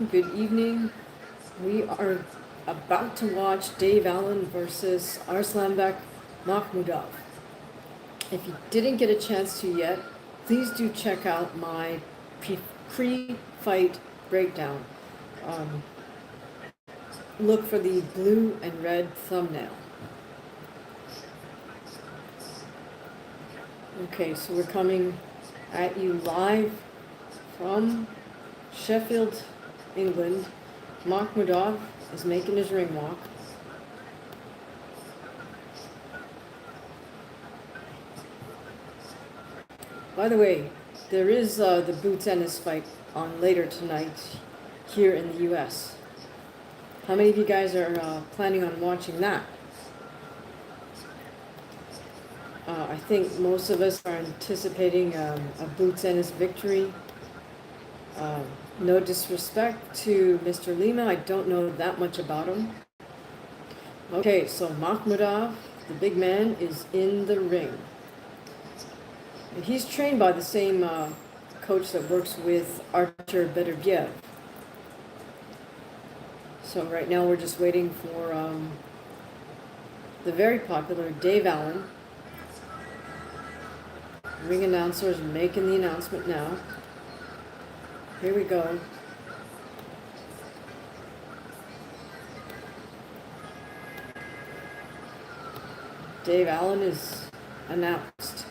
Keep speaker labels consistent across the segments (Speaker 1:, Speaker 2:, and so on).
Speaker 1: Good evening. We are about to watch Dave Allen versus Arslanbek Makhmudov. If you didn't get a chance to yet, please do check out my pre-fight breakdown. Um, look for the blue and red thumbnail. Okay, so we're coming at you live from Sheffield, England. Makhmudov is making his ring walk. By the way, there is the Boots Ennis fight on later tonight here in the U.S. How many of you guys are planning on watching that? I think most of us are anticipating a Boots Ennis victory. No disrespect to Mr. Lima, I don't know that much about him. Okay, so Makhmudov, the big man, is in the ring. And he's trained by the same coach that works with Artur Beterbiev. So right now we're just waiting for the very popular Dave Allen. Ring announcer is making the announcement now. Here we go. Dave Allen is announced.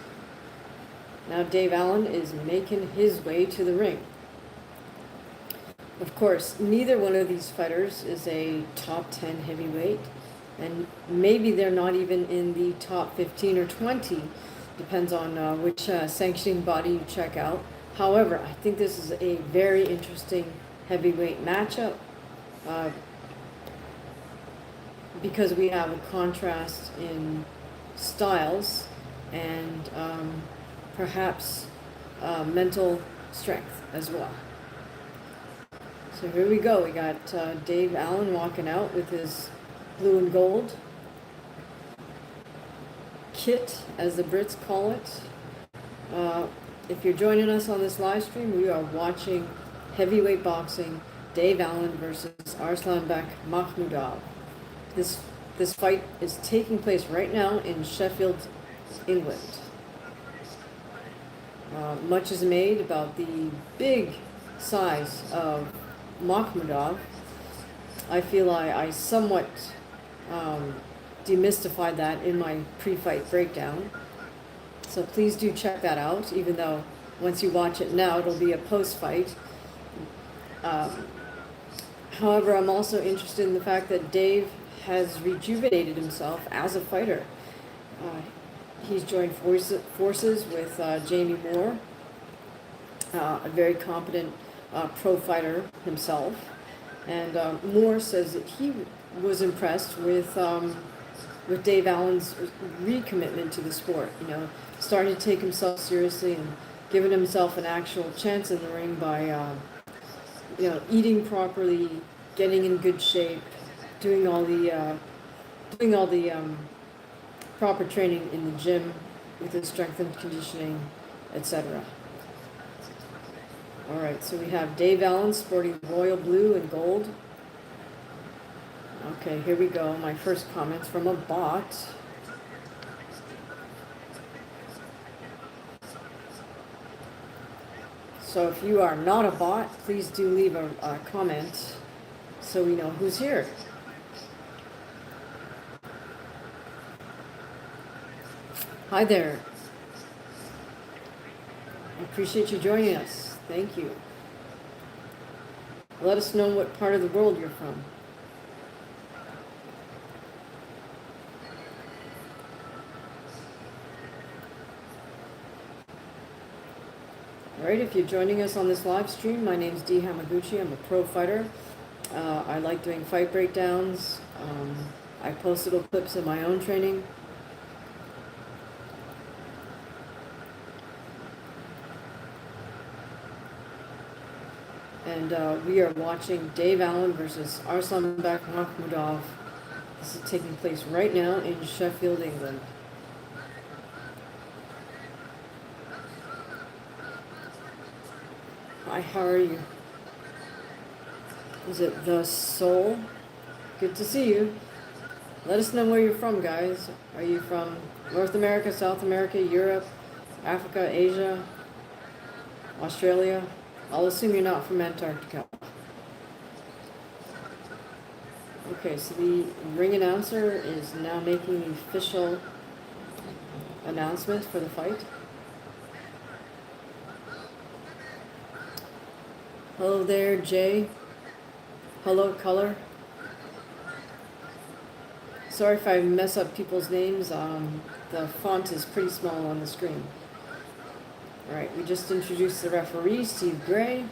Speaker 1: Now Dave Allen is making his way to the ring. Of course, neither one of these fighters is a top 10 heavyweight, and maybe they're not even in the top 15 or 20, depends on which sanctioning body you check out. However, I think this is a very interesting heavyweight matchup because we have a contrast in styles and perhaps mental strength as well. So here we go. We got Dave Allen walking out with his blue and gold kit, as the Brits call it. If you're joining us on this live stream, we are watching heavyweight boxing, Dave Allen versus Arslanbek Makhmudov. This fight is taking place right now in Sheffield, England. Much is made about the big size of Makhmudov. I feel I somewhat demystified that in my pre-fight breakdown. So please do check that out, even though once you watch it now, it'll be a post-fight. However, I'm also interested in the fact that Dave has rejuvenated himself as a fighter. He's joined forces with Jamie Moore, a very competent pro fighter himself. And Moore says that he was impressed with Dave Allen's recommitment to the sport. You know, starting to take himself seriously and giving himself an actual chance in the ring by, eating properly, getting in good shape, doing all the proper training in the gym with his strength and conditioning, etc. All right, so we have Dave Allen sporting royal blue and gold. Okay, here we go. My first comments from a bot. So if you are not a bot, please do leave a comment so we know who's here. Hi there. I appreciate you joining us. Thank you. Let us know what part of the world you're from. All right, if you're joining us on this live stream, my name's Hamaguchi. I'm a pro fighter. I like doing fight breakdowns. I post little clips of my own training. And we are watching Dave Allen versus Arslanbek Makhmudov. This is taking place right now in Sheffield, England. Hi, how are you? Is it The Soul? Good to see you. Let us know where you're from, guys. Are you from North America, South America, Europe, Africa, Asia, Australia? I'll assume you're not from Antarctica. Okay, so the ring announcer is now making the official announcement for the fight. Hello there, Jay. Hello, Color. Sorry if I mess up people's names. The font is pretty small on the screen. Alright, we just introduced the referee, Steve Gray.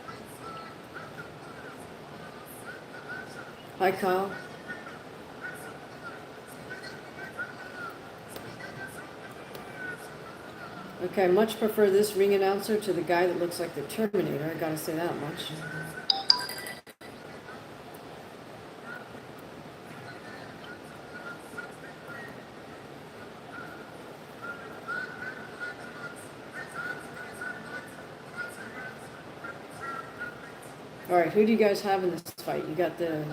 Speaker 1: Hi, Kyle. Okay, I much prefer this ring announcer to the guy that looks like the Terminator, I gotta say that much. Alright, who do you guys have in this fight? You got the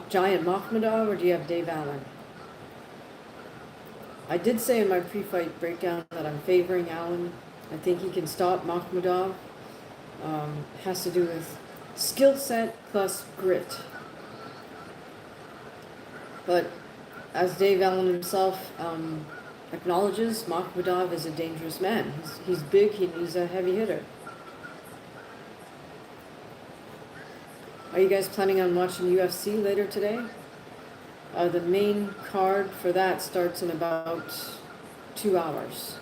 Speaker 1: giant Makhmudov, or do you have Dave Allen? I did say in my pre-fight breakdown that I'm favoring Allen. I think he can stop Makhmudov. Has to do with skill set plus grit. But as Dave Allen himself acknowledges, Makhmudov is a dangerous man. He's big, he's a heavy hitter. Are you guys planning on watching UFC later today? The main card for that starts in about 2 hours.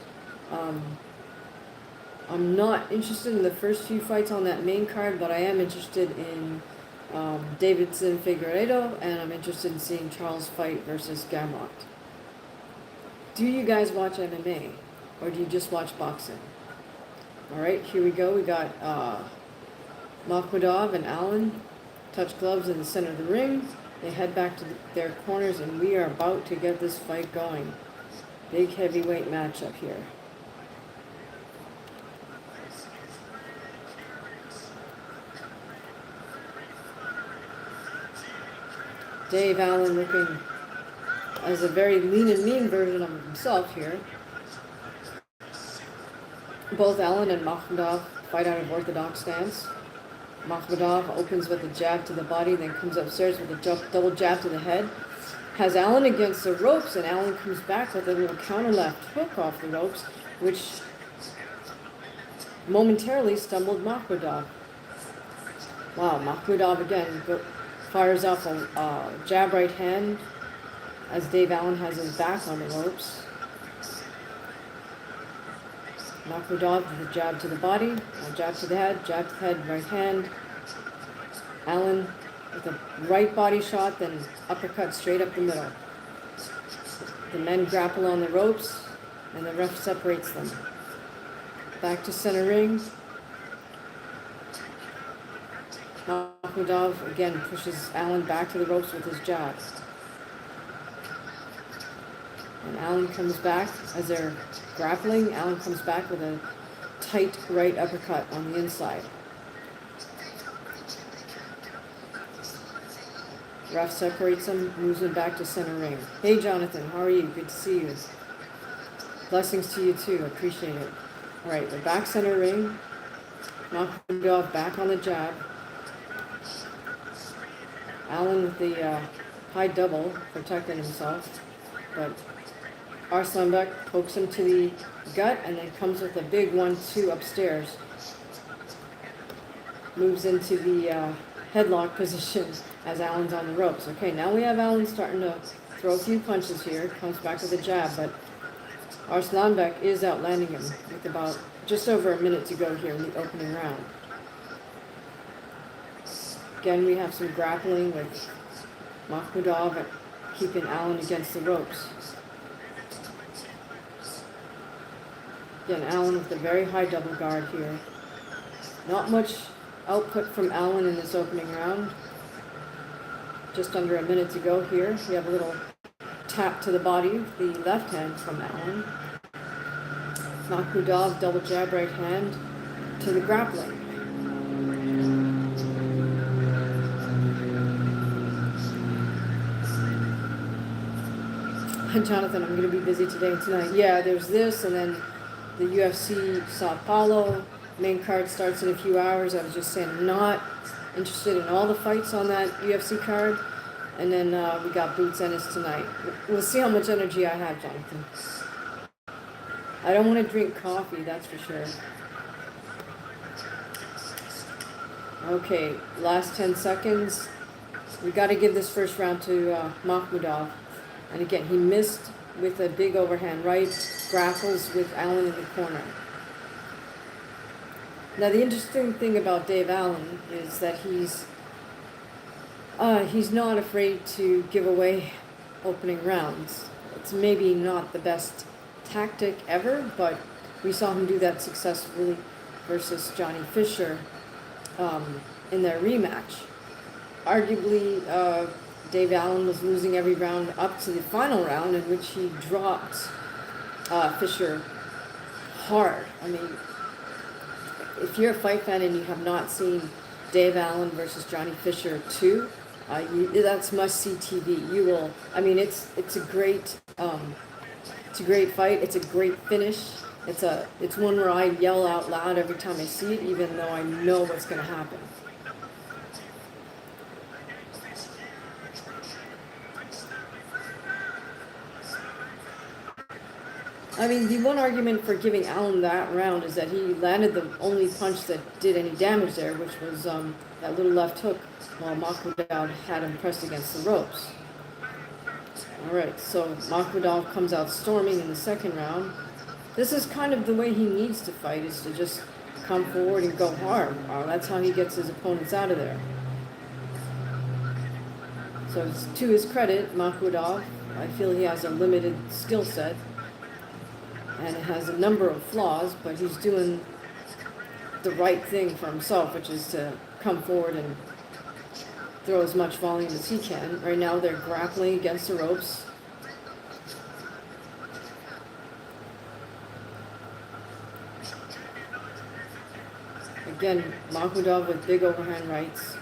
Speaker 1: I'm not interested in the first few fights on that main card, but I am interested in Davidson Figueiredo, and I'm interested in seeing Charles fight versus Gamrot. Do you guys watch MMA, or do you just watch boxing? Alright, here we go. We got Makhmudov and Allen touch gloves in the center of the ring. They head back to their corners, and we are about to get this fight going. Big heavyweight matchup here. Dave Allen looking as a very lean and mean version of himself here. Both Allen and Makhmudov fight out of orthodox stance. Makhmudov opens with a jab to the body, then comes upstairs with a double jab to the head. Has Allen against the ropes, and Allen comes back with a little counter left hook off the ropes, which momentarily stumbled Makhmudov. Wow, Makhmudov again fires off a jab right hand as Dave Allen has his back on the ropes. Makhmudov with a jab to the body, a jab to the head, right hand. Allen with a right body shot, then uppercut straight up the middle. The men grapple on the ropes, and the ref separates them. Back to center ring. Makhmudov again pushes Allen back to the ropes with his jab. And Allen comes back as they're grappling. Allen comes back with a tight right uppercut on the inside. Ref separates him, moves him back to center ring. Hey Jonathan, how are you? Good to see you. Blessings to you too, appreciate it. Alright, we're back center ring. Makhmudov back on the jab. Allen with the high double, protecting himself. But Arslanbek pokes him to the gut and then comes with a big 1-2 upstairs. Moves into the headlock position as Allen's on the ropes. Okay, now we have Allen starting to throw a few punches here. Comes back with a jab, but Arslanbek is outlanding him with about just over a minute to go here in the opening round. Again, we have some grappling with Makhmudov keeping Allen against the ropes. Again, Allen with a very high double guard here. Not much output from Allen in this opening round. Just under a minute to go here. We have a little tap to the body, the left hand from Allen. Makhmudov, double jab right hand to the grappling. Jonathan, I'm going to be busy today and tonight. Yeah, there's this, and then the UFC Sao Paulo main card starts in a few hours. I was just saying I'm not interested in all the fights on that UFC card. And then we got Boots Ennis tonight. We'll see how much energy I have, Jonathan. I don't want to drink coffee, that's for sure. Okay, last 10 seconds. We got to give this first round to Makhmudov. And again, he missed with a big overhand right, grapples with Allen in the corner. Now, the interesting thing about Dave Allen is that he's not afraid to give away opening rounds. It's maybe not the best tactic ever, but we saw him do that successfully versus Johnny Fisher in their rematch. Arguably, Dave Allen was losing every round up to the final round, in which he dropped Fisher hard. I mean, if you're a fight fan and you have not seen Dave Allen versus Johnny Fisher 2, that's must-see TV. You will. I mean, it's a great fight. It's a great finish. It's one where I yell out loud every time I see it, even though I know what's going to happen. I mean, the one argument for giving Allen that round is that he landed the only punch that did any damage there, which was that little left hook while Makhmudov had him pressed against the ropes. All right, so Makhmudov comes out storming in the second round. This is kind of the way he needs to fight, is to just come forward and go hard. That's how he gets his opponents out of there. So to his credit, Makhmudov, I feel he has a limited skill set and it has a number of flaws, but he's doing the right thing for himself, which is to come forward and throw as much volume as he can. Right now they're grappling against the ropes. Again, Makhmudov with big overhand rights.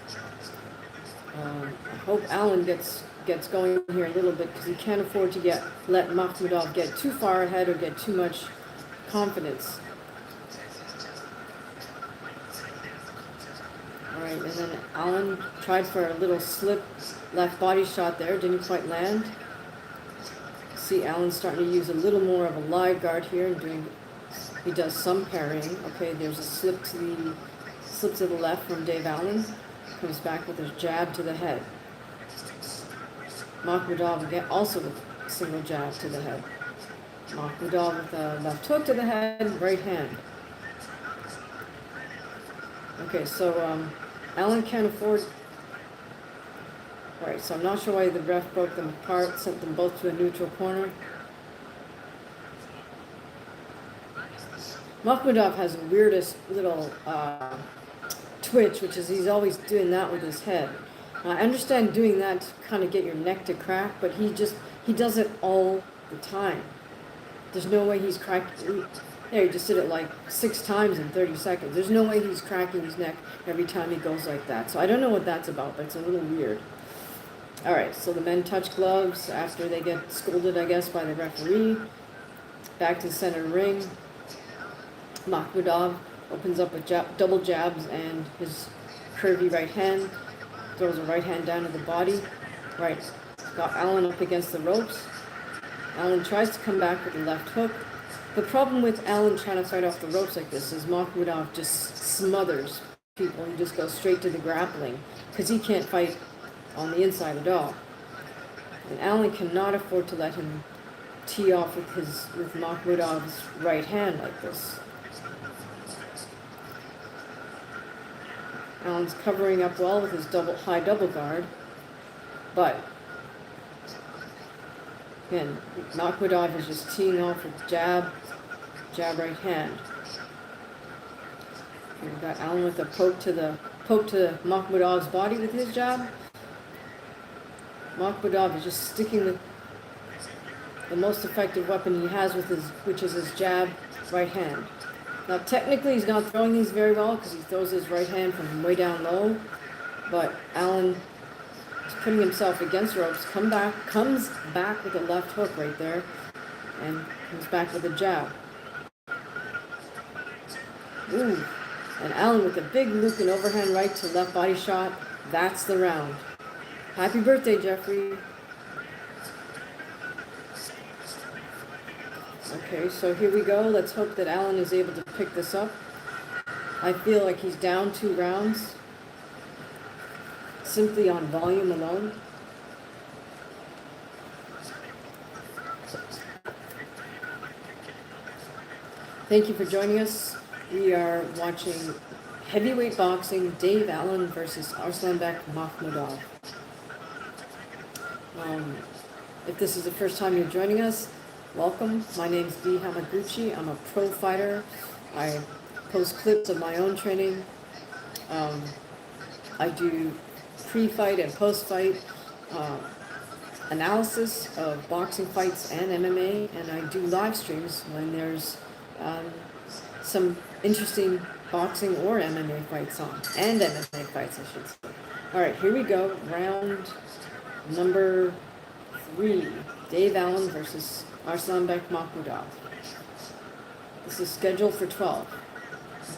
Speaker 1: I hope Allen gets going here a little bit, because he can't afford to let Makhmudov get too far ahead or get too much confidence. All right, and then Allen tried for a little slip left body shot there, didn't quite land. See Allen starting to use a little more of a live guard here, and he does some parrying. Okay, there's a slip to the left from Dave Allen. Comes back with his jab to the head. Makhmudov again, also with a single jab to the head. Makhmudov with a left hook to the head, right hand. Okay, so Allen can't afford. All right, so I'm not sure why the ref broke them apart, sent them both to a neutral corner. Makhmudov has the weirdest little twitch, which is he's always doing that with his head. I understand doing that to kind of get your neck to crack, but he does it all the time. There's no way he's cracking. There, he just did it like 6 times in 30 seconds. There's no way he's cracking his neck every time he goes like that. So I don't know what that's about, but it's a little weird. All right, so the men touch gloves after they get scolded, I guess, by the referee. Back to the center ring. Makhmudov opens up with double jabs and his curvy right hand. Throws a right hand down to the body. Right, got Allen up against the ropes. Allen tries to come back with a left hook. The problem with Allen trying to fight off the ropes like this is Makhmudov just smothers people. He just goes straight to the grappling because he can't fight on the inside at all. And Allen cannot afford to let him tee off with Makhmudov's right hand like this. Allen's covering up well with his high double guard, but again, Makhmudov is just teeing off with jab right hand. And we've got Allen with a poke to Makhmudov's body with his jab. Makhmudov is just sticking with the most effective weapon he has which is his jab right hand. Now, technically, he's not throwing these very well because he throws his right hand from way down low. But Allen He's putting himself against ropes, comes back with a left hook right there, and comes back with a jab. Ooh, and Allen with a big loop and overhand right to left body shot. That's the round. Happy birthday, Jeffrey. Okay, so here we go. Let's hope that Allen is able to pick this up. I feel like he's down 2 rounds simply on volume alone. Thank you for joining us. We are watching heavyweight boxing, Dave Allen versus Arslanbek Makhmudov. If this is the first time you're joining us, welcome. My name's Hamaguchi. I'm a pro fighter. I post clips of my own training. I do pre-fight and post-fight analysis of boxing fights and MMA, and I do live streams when there's some interesting boxing or MMA fights on, and MMA fights, I should say. All right, here we go. Round number 3, Dave Allen versus Arslanbek Makhmudov. This is scheduled for 12.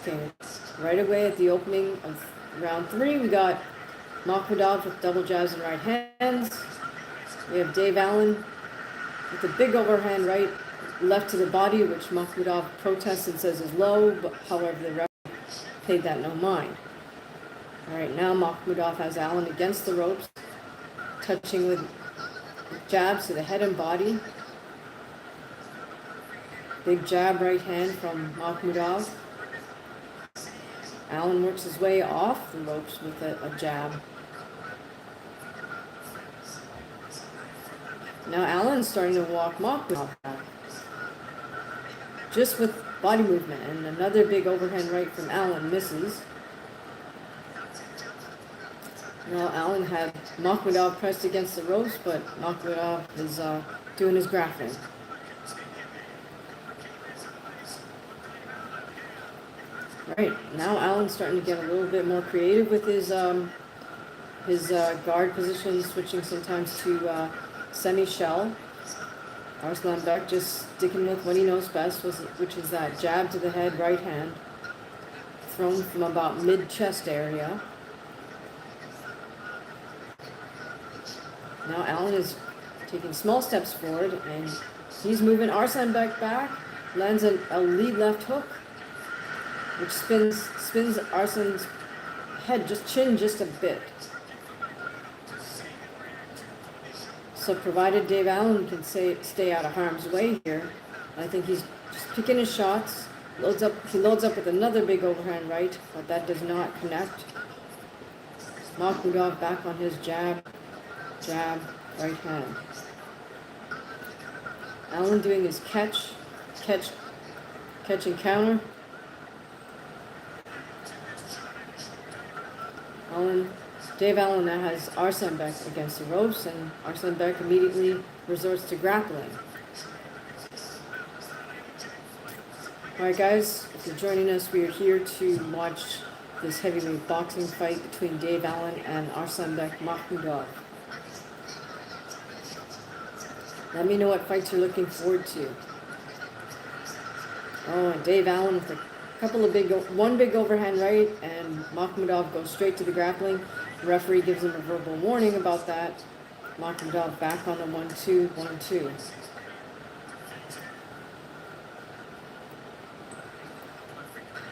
Speaker 1: Okay, right away at the opening of round 3, we got Makhmudov with double jabs and right hands. We have Dave Allen with a big overhand right, left to the body, which Makhmudov protests and says is low, but however the ref paid that no mind. All right, now Makhmudov has Allen against the ropes, touching with jabs to the head and body. Big jab right hand from Makhmudov. Allen works his way off the ropes with a jab. Now Allen's starting to walk Makhmudov back, just with body movement, and another big overhand right from Allen misses. Now Allen had Makhmudov pressed against the ropes, but Makhmudov is doing his grappling. Right, now Allen's starting to get a little bit more creative with his guard position, switching sometimes to semi-shell. Arslanbek just sticking with what he knows best, which is that jab to the head, right hand, thrown from about mid-chest area. Now Allen is taking small steps forward, and he's moving Arslanbek back, lands a lead left hook, which spins Arslan's head, chin just a bit. So provided Dave Allen can stay out of harm's way here, I think he's just picking his shots. He loads up with another big overhand right, but that does not connect. Makhmudov back on his jab, right hand. Allen doing his catch and counter. Dave Allen now has Arslanbek against the ropes, and Arslanbek immediately resorts to grappling. Alright guys, if you're joining us, we are here to watch this heavyweight boxing fight between Dave Allen and Arslanbek Makhmudov. Let me know what fights you're looking forward to. Oh, and Dave Allen with one big overhand right, and Makhmudov goes straight to the grappling. The referee gives him a verbal warning about that. Makhmudov back on the 1-2, 1-2.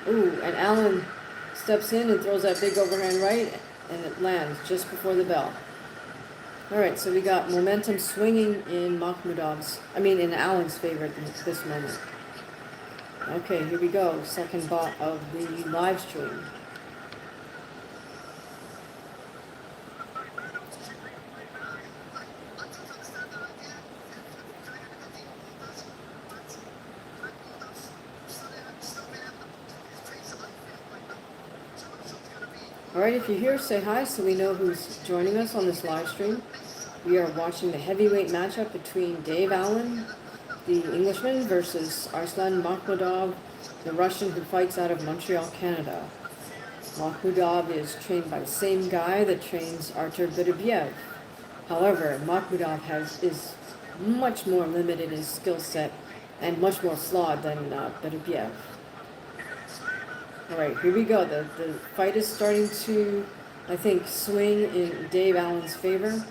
Speaker 1: Ooh, and Allen steps in and throws that big overhand right, and it lands just before the bell. Alright, so we got momentum swinging in in Allen's favor at this moment. Okay, here we go. Second bot of the live stream. Alright, if you're here, say hi so we know who's joining us on this live stream. We are watching the heavyweight matchup between Dave Allen, the Englishman, versus Arslan Makhmudov, the Russian who fights out of Montreal, Canada. Makhmudov is trained by the same guy that trains Artur Beterbiev. However, Makhmudov is much more limited in skill set and much more flawed than Beterbiev. Alright, here we go. The fight is starting to, I think, swing in Dave Allen's favor.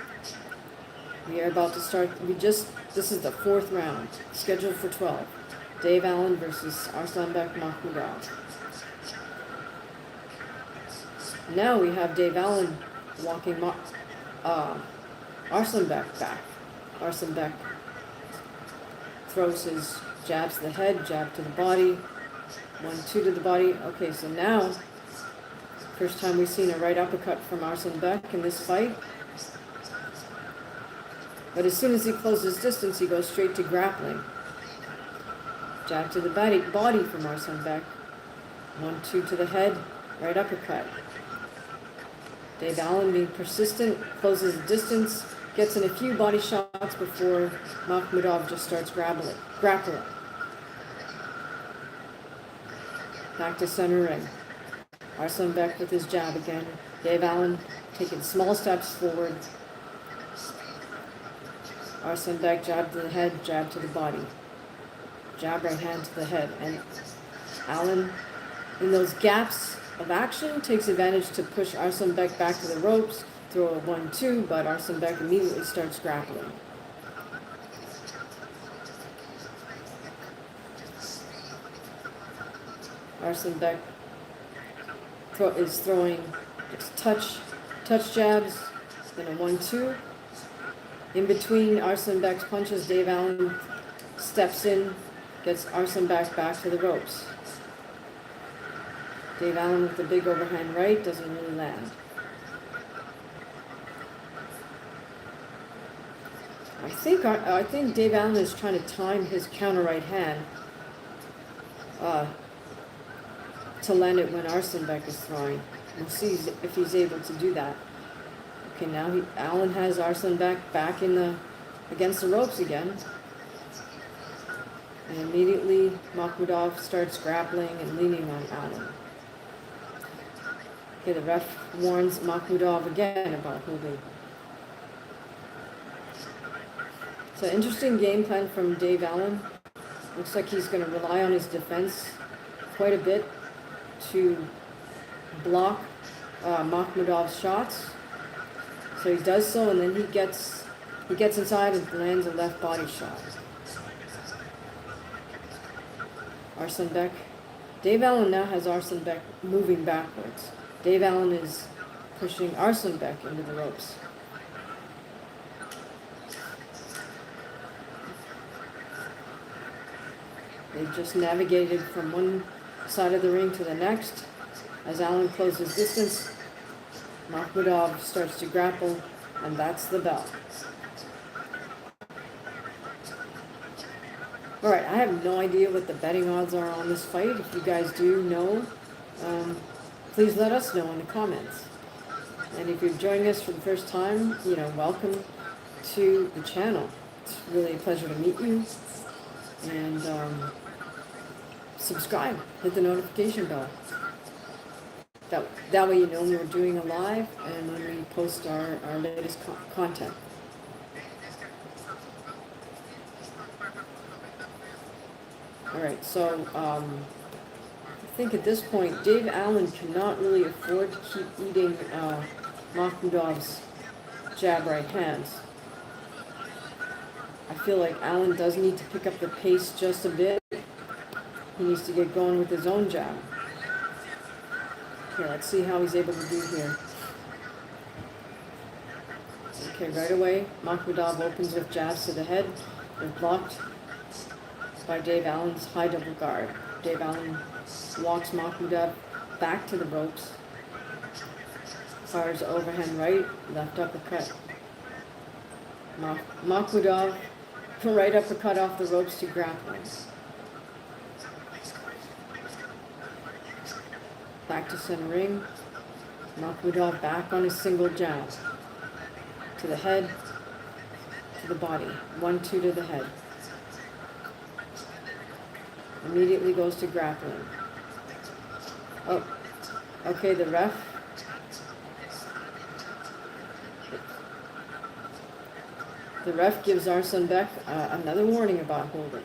Speaker 1: We are about to start, this is the 4th round, scheduled for 12. Dave Allen versus Arslanbek Makhmudov. Now we have Dave Allen walking Arslanbek back. Arslanbek throws his jabs to the head, jab to the body, 1-2 to the body. Okay, so now, first time we've seen a right uppercut from Arslanbek in this fight. But as soon as he closes distance, he goes straight to grappling. Jab to the body from Arslanbek. 1-2 to the head, right uppercut. Dave Allen being persistent, closes the distance, gets in a few body shots before Makhmudov just starts grappling. Back to center ring. Arslanbek with his jab again. Dave Allen taking small steps forward. Arslanbek jab to the head, jab to the body. Jab right hand to the head. And Allen, in those gaps of action, takes advantage to push Arslanbek back to the ropes, throw a 1-2, but Arslanbek immediately starts grappling. Arslanbek is throwing just touch jabs, then a 1-2. In between Arslanbek's punches, Dave Allen steps in, gets Arslanbek back to the ropes. Dave Allen with the big overhand right, doesn't really land. I think Dave Allen is trying to time his counter right hand to land it when Arslanbek is throwing. We'll see if he's able to do that. Okay, now Allen has Arslanbek back against the ropes again. And immediately Makhmudov starts grappling and leaning on Allen. Okay, the ref warns Makhmudov again about holding. It's an interesting game plan from Dave Allen. Looks like he's going to rely on his defense quite a bit to block Makhmudov's shots. So he does so, and then he gets inside and lands a left body shot. Arslanbek. Dave Allen now has Arslanbek moving backwards. Dave Allen is pushing Arslanbek into the ropes. They just navigated from one side of the ring to the next. As Allen closes distance, Makhmudov starts to grapple, and that's the bell. Alright, I have no idea what the betting odds are on this fight. If you guys do know, please let us know in the comments. And if you're joining us for the first time, welcome to the channel. It's really a pleasure to meet you. And subscribe, hit the notification bell. That way you know when we're doing a live and when we post our latest content. Alright, so I think at this point Dave Allen cannot really afford to keep eating Makhmudov's jab right hands. I feel like Allen does need to pick up the pace just a bit. He needs to get going with his own jab. Okay, let's see how he's able to do here. Okay, right away, Makhmudov opens with jabs to the head. They're blocked by Dave Allen's high double guard. Dave Allen walks Makhmudov back to the ropes. Fires overhand right, left uppercut. Makhmudov, right uppercut off the ropes to grappling. Back to center ring. Makhmudov back on his single jab. To the head, to the body. 1-2 to the head. Immediately goes to grappling. Oh, Okay, the ref. The ref gives Arsenbek another warning about holding.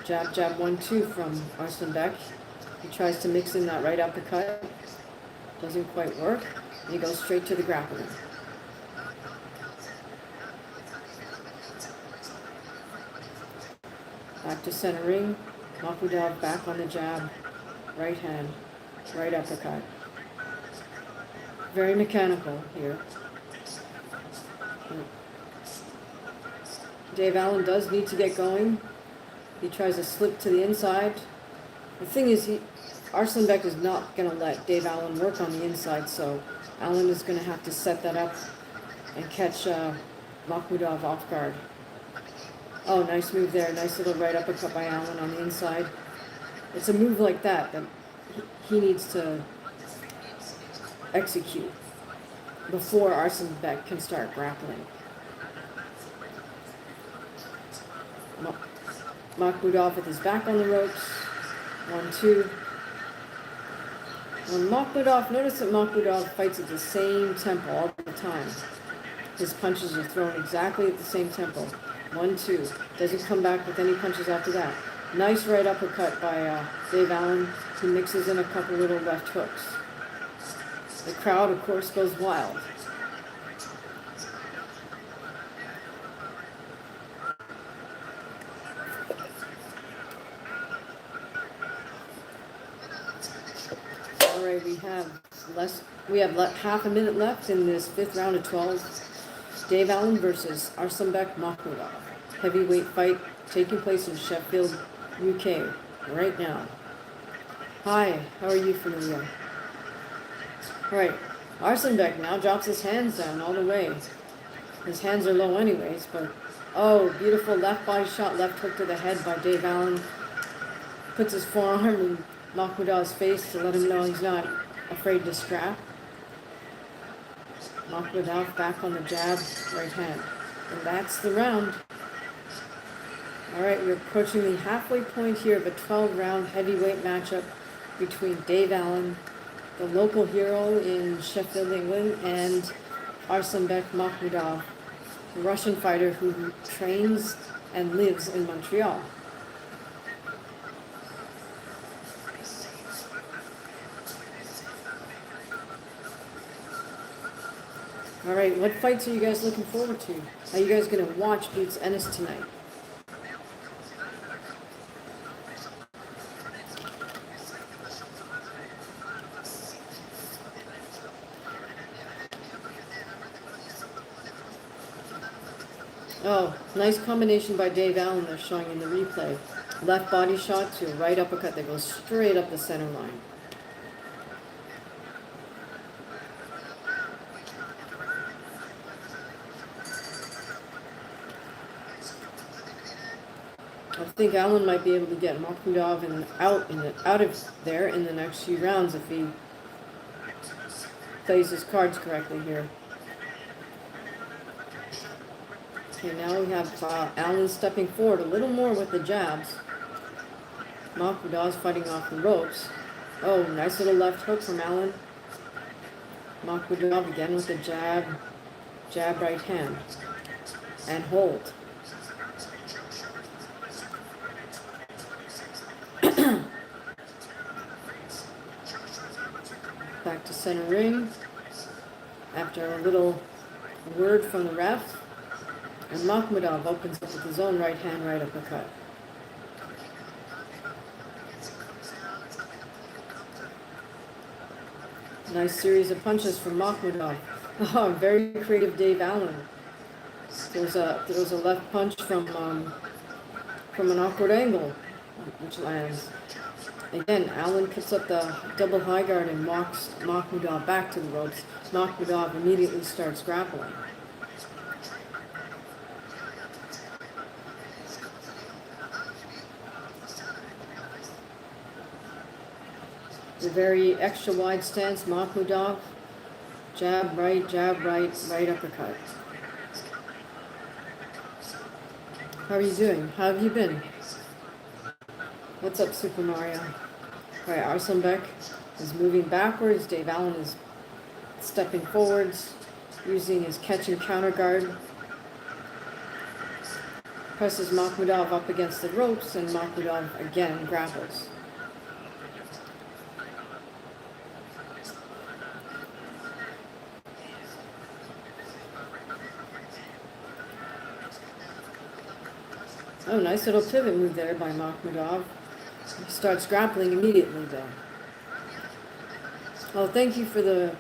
Speaker 1: Jab, jab, 1-2 from Arsenbek. He tries to mix in that right uppercut. Doesn't quite work. And he goes straight to the grappling. Back to center ring. Makhmudov back on the jab. Right hand. Right uppercut. Very mechanical here. Dave Allen does need to get going. He tries to slip to the inside. The thing is, Arsenbek is not going to let Dave Allen work on the inside, so Allen is going to have to set that up and catch Makhmudov off guard. Oh, nice move there. Nice little right uppercut by Allen on the inside. It's a move like that he needs to execute before Arsenbek can start grappling. Makhmudov with his back on the ropes. 1-2. Notice that Makhmudov fights at the same tempo all the time. His punches are thrown exactly at the same tempo. 1-2. Doesn't come back with any punches after that. Nice right uppercut by Dave Allen. He mixes in a couple little left hooks. The crowd, of course, goes wild. All right, we have half a minute left in this fifth round of 12. Dave Allen versus Arsenbek Makhmudov. Heavyweight fight taking place in Sheffield, UK, right now. Hi, how are you, familia? All right, Arsenbek now drops his hands down all the way. His hands are low anyways, but oh, beautiful left body shot, left hook to the head by Dave Allen. Puts his forearm in Makhmudov's face to let him know he's not afraid to scrap. Makhmudov back on the jab, right hand. And that's the round. All right, we're approaching the halfway point here of a 12-round heavyweight matchup between Dave Allen, the local hero in Sheffield, England, and Arsenbek Makhmudov, a Russian fighter who trains and lives in Montreal. All right, what fights are you guys looking forward to? Are you guys going to watch Boots Ennis tonight? Oh, nice combination by Dave Allen they're showing in the replay. Left body shot to a right uppercut that goes straight up the center line. I think Allen might be able to get Makhmudov out of there in the next few rounds if he plays his cards correctly here. Okay, now we have Allen stepping forward a little more with the jabs. Makhmudov's fighting off the ropes. Oh, nice little left hook from Allen. Makhmudov again with the jab, jab right hand, and hold. Back to center ring after a little word from the ref. And Makhmudov opens up with his own right hand, right uppercut. Nice series of punches from Makhmudov. Oh, very creative Dave Allen. There's a left punch from an awkward angle, which lands. Again, Allen puts up the double high guard and walks Makhmudov back to the ropes. Makhmudov immediately starts grappling. The very extra wide stance, Makhmudov, jab right, right uppercut. How are you doing? How have you been? What's up, Super Mario? Alright, Arsenbeck is moving backwards. Dave Allen is stepping forwards, using his catch and counter guard. Presses Makhmudov up against the ropes, and Makhmudov again grapples. Oh, nice little pivot move there by Makhmudov. He starts grappling immediately, though. Oh, thank you for the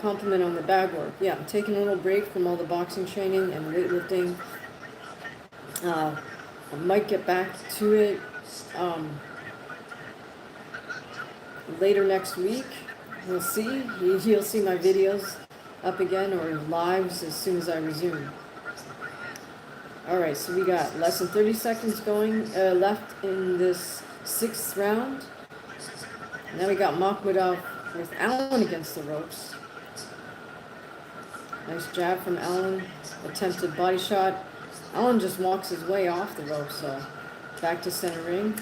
Speaker 1: compliment on the bag work. Yeah, I'm taking a little break from all the boxing training and weightlifting. I might get back to it later next week. We'll see. You'll see my videos up again or lives as soon as I resume. Alright, so we got less than 30 seconds going left in this 6th round. Now we got Makhmudov with Allen against the ropes. Nice jab from Allen. Attempted body shot. Allen just walks his way off the ropes, so back to center ring.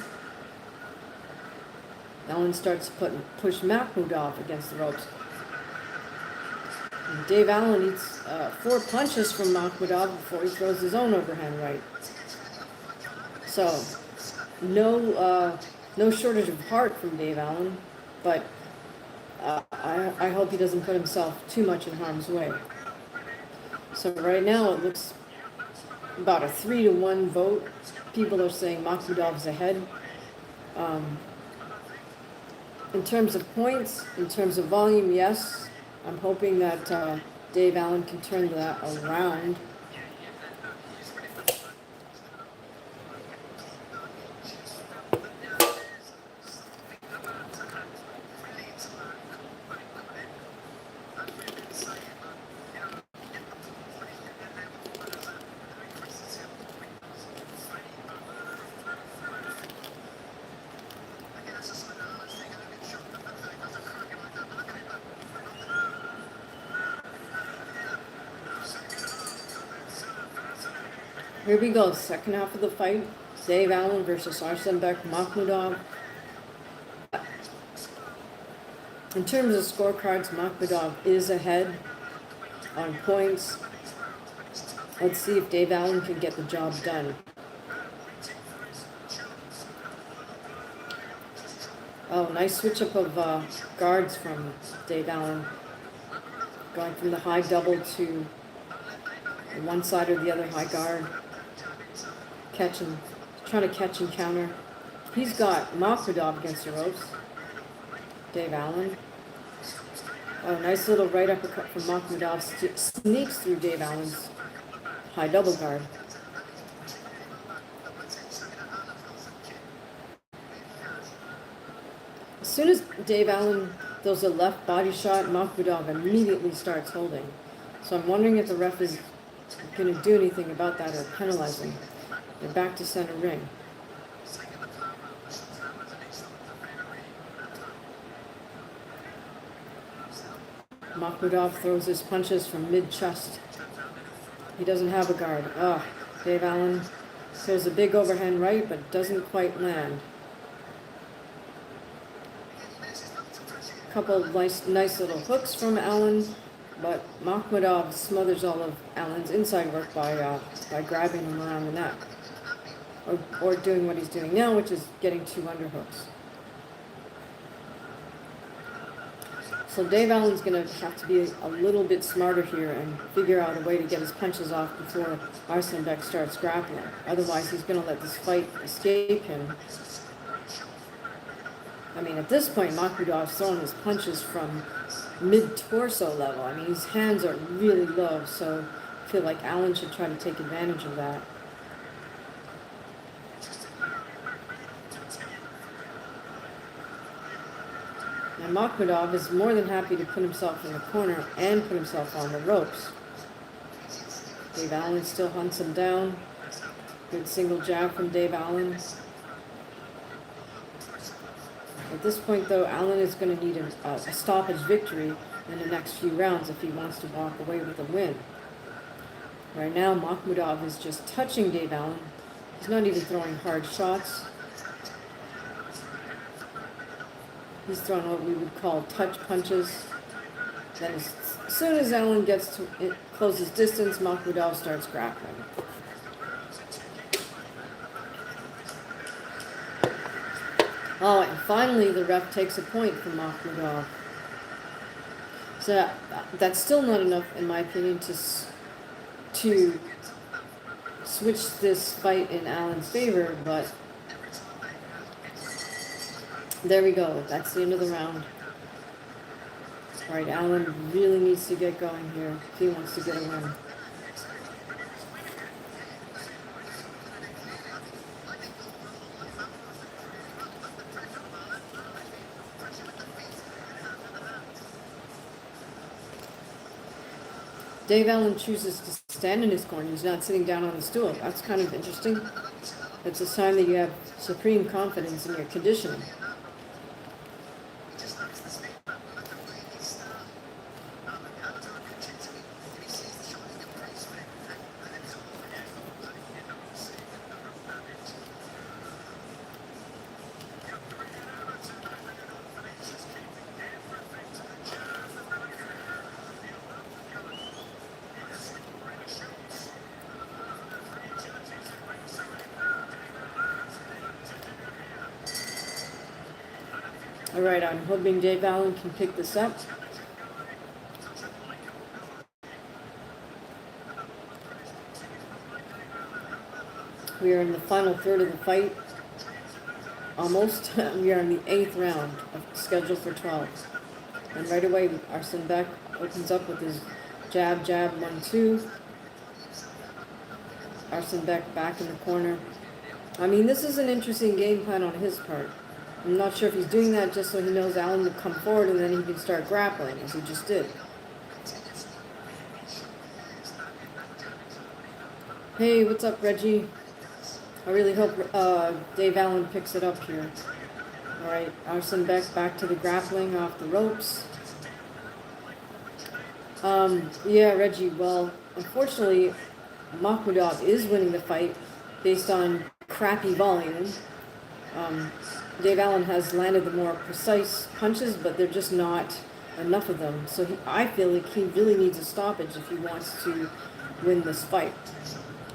Speaker 1: Allen starts to push Makhmudov against the ropes. And Dave Allen needs 4 punches from Makhmudov before he throws his own overhand right. So, no shortage of heart from Dave Allen, but I hope he doesn't put himself too much in harm's way. So right now it looks about a 3-1 vote. People are saying Makhmudov's ahead. In terms of points, in terms of volume, yes. I'm hoping that Dave Allen can turn that around. Here we go, second half of the fight. Dave Allen versus Arsenbeck Makhmudov. In terms of scorecards, Makhmudov is ahead on points. Let's see if Dave Allen can get the job done. Oh, nice switch up of guards from Dave Allen. Going from the high double to one side or the other high guard. Trying to catch and counter. He's got Makhmudov against the ropes. Dave Allen. Oh, nice little right uppercut from Makhmudov. Sneaks through Dave Allen's high double guard. As soon as Dave Allen throws a left body shot, Makhmudov immediately starts holding. So I'm wondering if the ref is going to do anything about that or penalize him. They're back to center ring. Makhmudov throws his punches from mid-chest. He doesn't have a guard. Dave Allen throws a big overhand right, but doesn't quite land. A couple of nice little hooks from Allen, but Makhmudov smothers all of Allen's inside work by grabbing him around the neck. Or doing what he's doing now, which is getting 2 underhooks. So Dave Allen's going to have to be a little bit smarter here and figure out a way to get his punches off before Arsenbeck starts grappling. Otherwise, he's going to let this fight escape him. I mean, at this point, Makhmudov's throwing his punches from mid-torso level. I mean, his hands are really low, so I feel like Allen should try to take advantage of that. And Makhmudov is more than happy to put himself in the corner and put himself on the ropes. Dave Allen still hunts him down. Good single jab from Dave Allen. At this point, though, Allen is going to need a stoppage victory in the next few rounds if he wants to walk away with a win. Right now, Makhmudov is just touching Dave Allen. He's not even throwing hard shots. He's throwing what we would call touch punches. Then as soon as Allen gets to closes distance, Makhmudov starts grappling. Oh, and finally the ref takes a point from Makhmudov. So that's still not enough, in my opinion, to switch this fight in Allen's favor, but there we go. That's the end of the round. All right, Allen really needs to get going here if he wants to get a win. Dave Allen chooses to stand in his corner. He's not sitting down on the stool. That's kind of interesting. It's a sign that you have supreme confidence in your conditioning. All right, I'm hoping Dave Allen can pick this up. We are in the final third of the fight. Almost. We are in the 8th round of schedule for 12. And right away, Arsene Beck opens up with his jab, 1-2. Arsene Beck back in the corner. I mean, this is an interesting game plan on his part. I'm not sure if he's doing that just so he knows Allen will come forward and then he can start grappling, as he just did. Hey, what's up, Reggie? I really hope Dave Allen picks it up here. All right, Arsene Beck back to the grappling off the ropes. Yeah, Reggie, well, unfortunately, Makhmudov is winning the fight based on crappy volume. Dave Allen has landed the more precise punches, but they're just not enough of them. So I feel like he really needs a stoppage if he wants to win this fight.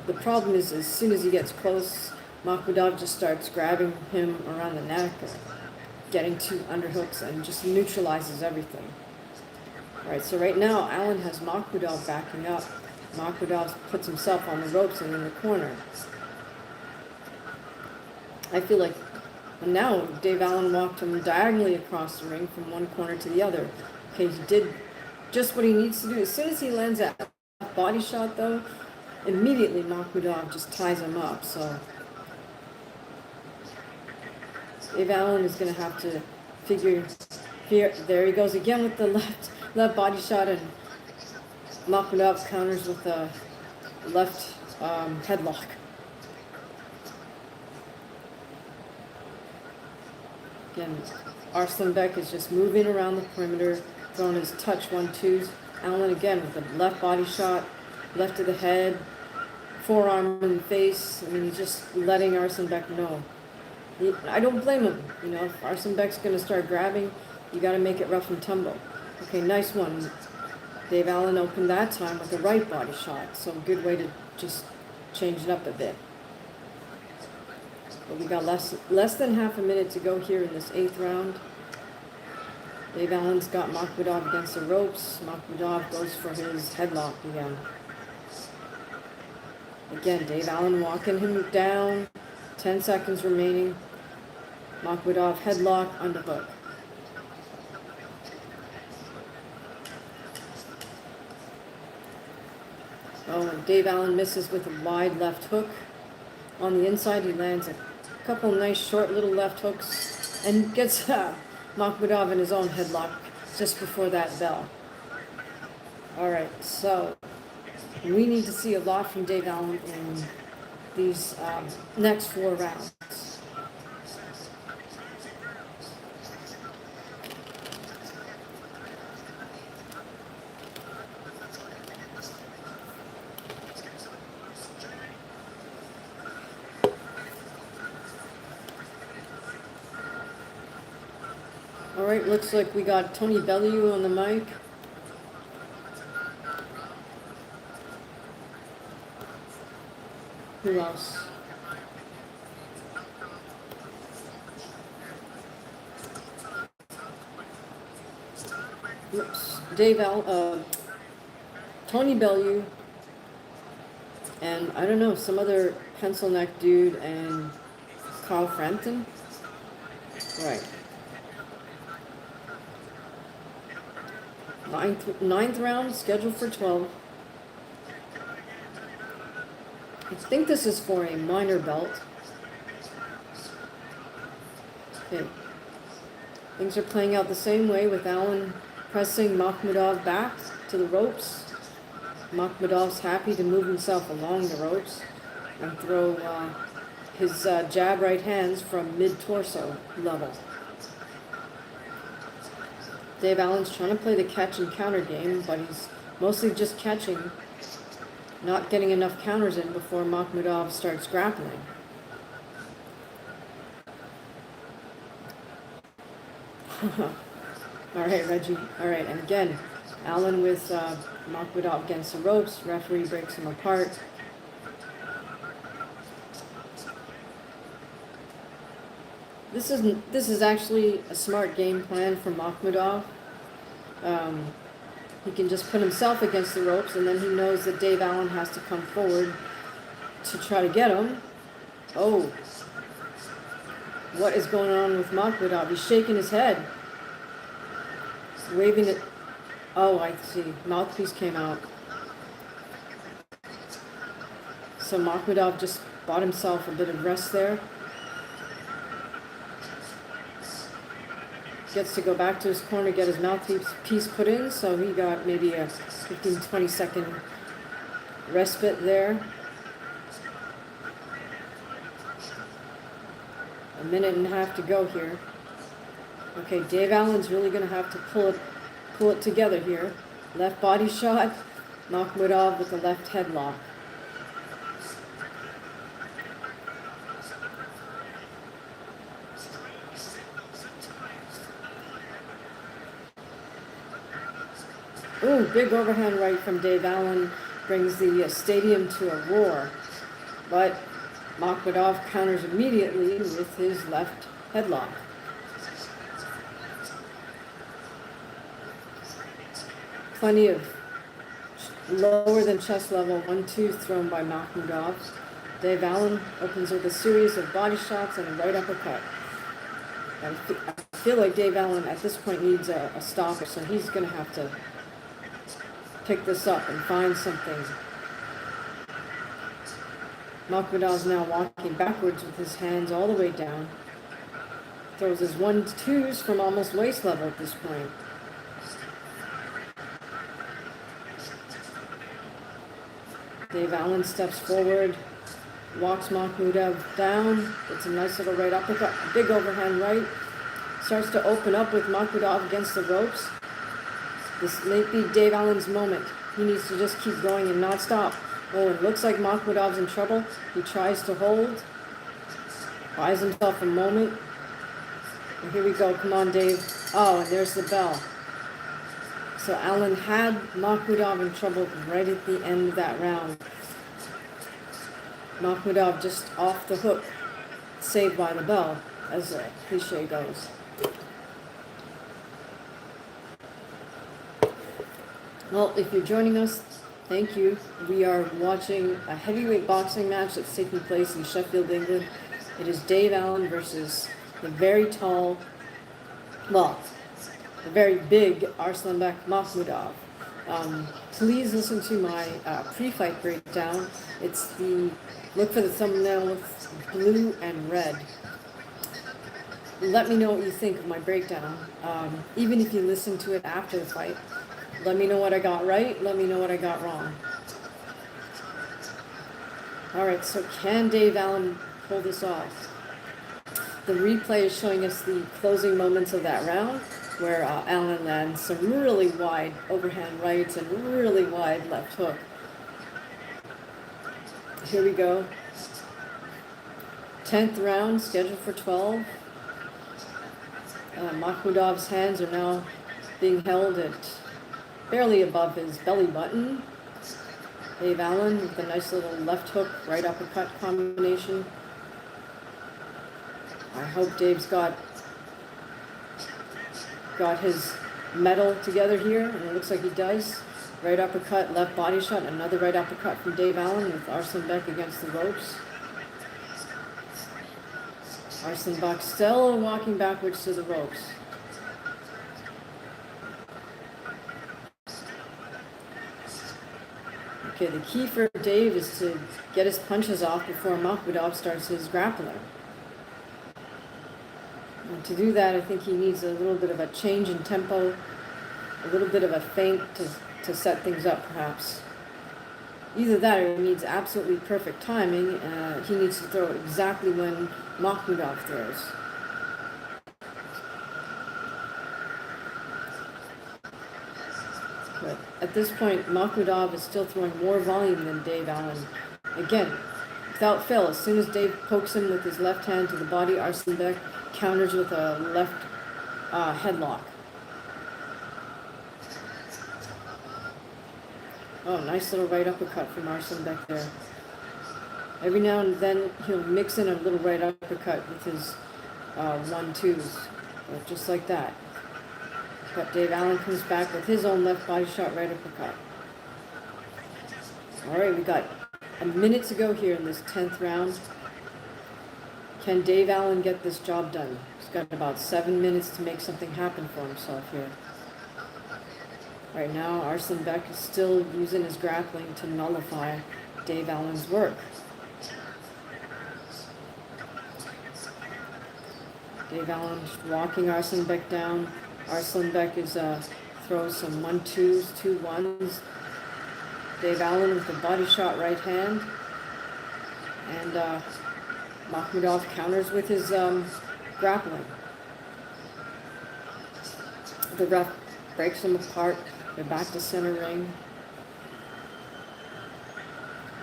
Speaker 1: The problem is, as soon as he gets close, Makhmudov just starts grabbing him around the neck, getting 2 underhooks, and just neutralizes everything. All right, so right now, Allen has Makhmudov backing up. Makhmudov puts himself on the ropes and in the corner. I feel like now Dave Allen walked him diagonally across the ring from one corner to the other. Okay, he did just what he needs to do. As soon as he lands that body shot, though, immediately Makhmudov just ties him up. So Dave Allen is going to have to figure. There he goes again with the left body shot, and Makhmudov counters with a left headlock. Again, Arsene Beck is just moving around the perimeter, throwing his touch 1-2s. Allen again with a left body shot, left to the head, forearm in the face. I mean, he's just letting Arsene Beck know. I don't blame him. You know, if Arsene Beck's going to start grabbing, you got to make it rough and tumble. Okay, nice one. Dave Allen opened that time with a right body shot, so good way to just change it up a bit. But we got less than half a minute to go here in this 8th round. Dave Allen's got Makhmudov against the ropes. Makhmudov goes for his headlock again. Again, Dave Allen walking him down. 10 seconds remaining. Makhmudov headlock, underhook. Oh, and Dave Allen misses with a wide left hook. On the inside, he lands a couple nice short little left hooks and gets Makhmudov in his own headlock just before that bell. All right, so we need to see a lot from Dave Allen in these next 4 rounds. All Alright, looks like we got Tony Bellew on the mic. Who else? Oops. Tony Bellew, and I don't know, some other pencil neck dude, and Carl Frampton. Right. Ninth round, scheduled for 12. I think this is for a minor belt. Okay. Things are playing out the same way with Allen pressing Makhmudov back to the ropes. Makhmudov's happy to move himself along the ropes and throw his jab right hands from mid-torso level. Dave Allen's trying to play the catch and counter game, but he's mostly just catching, not getting enough counters in before Makhmudov starts grappling. All right, Reggie. All right, and again, Allen with Makhmudov against the ropes. Referee breaks him apart. This is actually a smart game plan for Makhmudov. He can just put himself against the ropes, and then he knows that Dave Allen has to come forward to try to get him. Oh, what is going on with Makhmudov? He's shaking his head, waving it. Oh, I see. Mouthpiece came out. So Makhmudov just bought himself a bit of rest there. Gets to go back to his corner, get his mouthpiece put in, so he got maybe a 15-20 second respite there. A minute and a half to go here. Okay, Dave Allen's really going to have to pull it together here. Left body shot, Makhmudov with the left headlock. Ooh, big overhand right from Dave Allen brings the stadium to a roar. But Makhmudov counters immediately with his left headlock. Plenty of lower than chest level 1-2 thrown by Makhmudov. Dave Allen opens with a series of body shots and a right uppercut. I feel like Dave Allen at this point needs a stopper, so he's going to have to pick this up and find something. Makhmudov's now walking backwards with his hands all the way down. Throws his 1-2s from almost waist level at this point. Dave Allen steps forward, walks Makhmudov down, gets a nice little right uppercut, a big overhand right. Starts to open up with Makhmudov against the ropes. This may be Dave Allen's moment. He needs to just keep going and not stop. Oh, it looks like Makhmudov's in trouble. He tries to hold. Buys himself a moment. And here we go. Come on, Dave. Oh, and there's the bell. So Allen had Makhmudov in trouble right at the end of that round. Makhmudov just off the hook. Saved by the bell, as the cliche goes. Well, if you're joining us, thank you. We are watching a heavyweight boxing match that's taking place in Sheffield, England. It is Dave Allen versus the very tall, well, the very big Arslanbek Makhmudov. Please listen to my pre-fight breakdown. It's look for the thumbnail with blue and red. Let me know what you think of my breakdown. Even if you listen to it after the fight. Let me know what I got right. Let me know what I got wrong. All right, so can Dave Allen pull this off? The replay is showing us the closing moments of that round, where Allen lands some really wide overhand rights and really wide left hook. Here we go. 10th round, scheduled for 12. Makhmudov's hands are now being held at barely above his belly button. Dave Allen with a nice little left hook, right uppercut combination. I hope Dave's got his metal together here, and it looks like he does. Right uppercut, left body shot, another right uppercut from Dave Allen with Arslan Beck against the ropes. Arslan Beck still walking backwards to the ropes. Okay, the key for Dave is to get his punches off before Makhmudov starts his grappling. And to do that, I think he needs a little bit of a change in tempo, a little bit of a feint to set things up, perhaps. Either that or he needs absolutely perfect timing. He needs to throw exactly when Makhmudov throws. But at this point, Makhmudov is still throwing more volume than Dave Allen. Again, without fail, as soon as Dave pokes him with his left hand to the body, Arslan Beck counters with a left headlock. Oh, nice little right uppercut from Arslan Beck there. Every now and then he'll mix in a little right uppercut with his 1-2s, just like that. But Dave Allen comes back with his own left body shot right uppercut. All right, we got a minute to go here in this 10th round. Can Dave Allen get this job done? He's got about 7 minutes to make something happen for himself here. Right now, Arslan Beck is still using his grappling to nullify Dave Allen's work. Dave Allen walking Arslan Beck down. Arslan Beck is throws some 1-2s, 2-1s. Dave Allen with a body shot right hand. And Makhmudov counters with his grappling. The ref breaks them apart. They're back to center ring.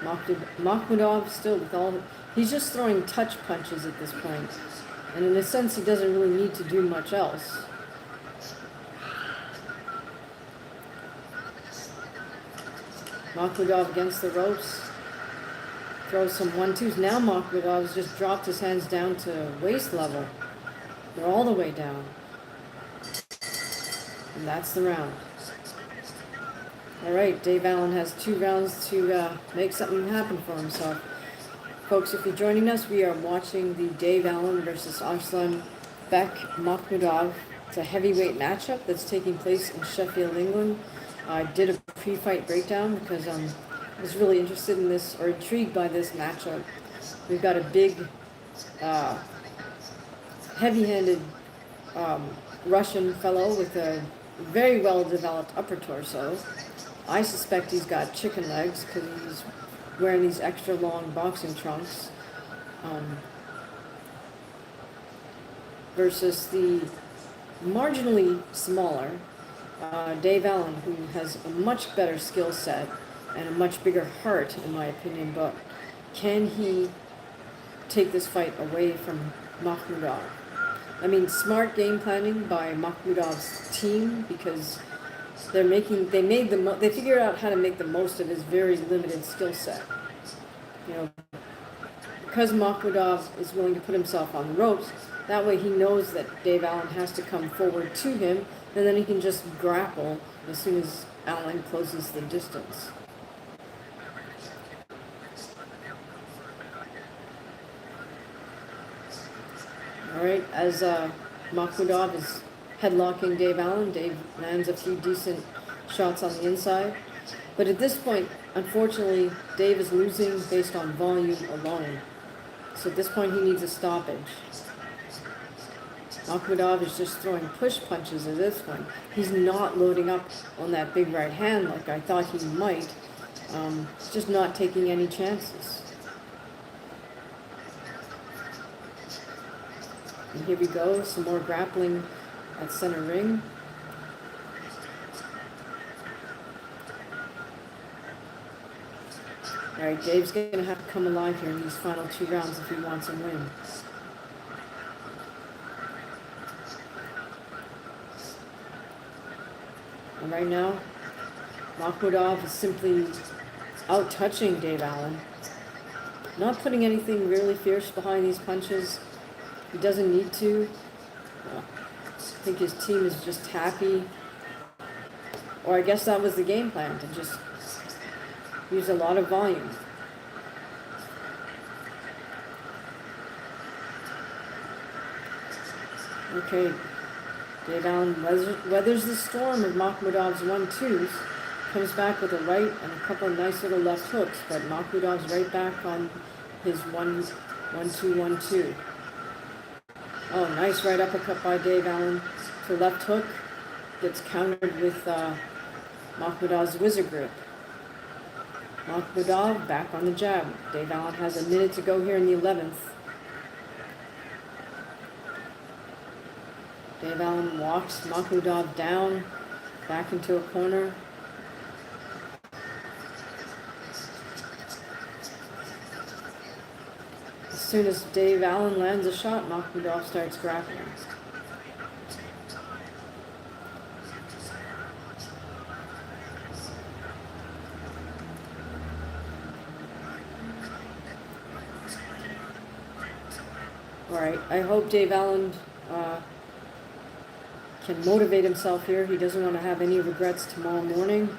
Speaker 1: Makhmudov still with all... He's just throwing touch punches at this point. And in a sense, he doesn't really need to do much else. Makhmudov against the ropes. Throws some 1-2s. Now Makhmudov's just dropped his hands down to waist level. They're all the way down. And that's the round. All right, Dave Allen has 2 rounds to make something happen for himself. Folks, if you're joining us, we are watching the Dave Allen versus Arslan Beck Makhmudov. It's a heavyweight matchup that's taking place in Sheffield, England. I did a pre-fight breakdown because I was really interested in this, or intrigued by this matchup. We've got a big, heavy-handed Russian fellow with a very well-developed upper torso. I suspect he's got chicken legs because he's wearing these extra long boxing trunks. Versus the marginally smaller Dave Allen, who has a much better skill set and a much bigger heart, in my opinion. But can he take this fight away from Makhmudov? I mean, smart game planning by Makhmudov's team, because they figured out how to make the most of his very limited skill set. You know, because Makhmudov is willing to put himself on the ropes, that way he knows that Dave Allen has to come forward to him, and then he can just grapple as soon as Allen closes the distance. All right, as Makhmudov is headlocking Dave Allen, Dave lands a few decent shots on the inside. But at this point, unfortunately, Dave is losing based on volume alone. So at this point, he needs a stoppage. Makhmudov is just throwing push punches at this point. He's not loading up on that big right hand like I thought he might. He's just not taking any chances. And here we go, some more grappling at center ring. All right, Dave's going to have to come alive here in these final 2 rounds if he wants a win. And right now, Makhmudov is simply out-touching Dave Allen. Not putting anything really fierce behind these punches. He doesn't need to. I think his team is just happy. Or I guess that was the game plan, to just use a lot of volume. Okay, Dave Allen weathers the storm of Makhmudov's 1-2s, comes back with a right and a couple of nice little left hooks, but Makhmudov's right back on his 1-2, 1-2. Oh, nice right uppercut by Dave Allen to left hook. Gets countered with Makhmudov's wizard grip. Makhmudov back on the jab. Dave Allen has a minute to go here in the 11th. Dave Allen walks Makhmudov down, back into a corner. As soon as Dave Allen lands a shot, Makhmudov starts grappling. Alright, I hope Dave Allen can motivate himself here. He doesn't want to have any regrets tomorrow morning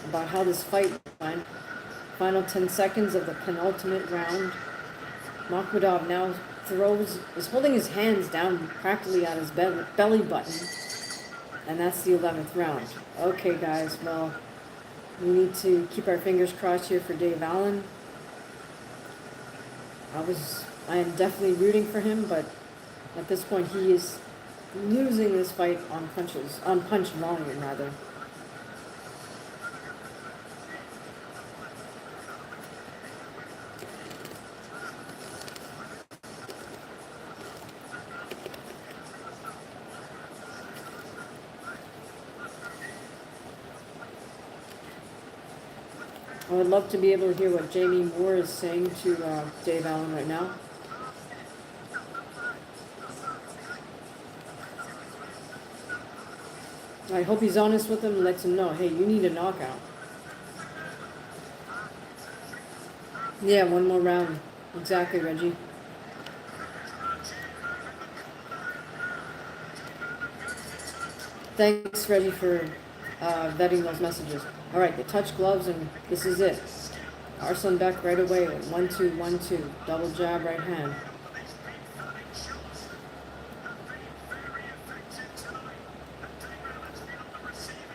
Speaker 1: about how this fight went. Final 10 seconds of the penultimate round. Makhmudov now is holding his hands down practically on his belly button. And that's the 11th round. Okay, guys, well, we need to keep our fingers crossed here for Dave Allen. I am definitely rooting for him, but at this point he is losing this fight on punch volume rather. I would love to be able to hear what Jamie Moore is saying to Dave Allen right now. I hope he's honest with him and lets him know, hey, you need a knockout. Yeah, one more round. Exactly, Reggie. Thanks, Reggie, for vetting those messages. All right, the touch gloves, and this is it. Arslan Beck right away with 1-2, 1-2. Double jab, right hand.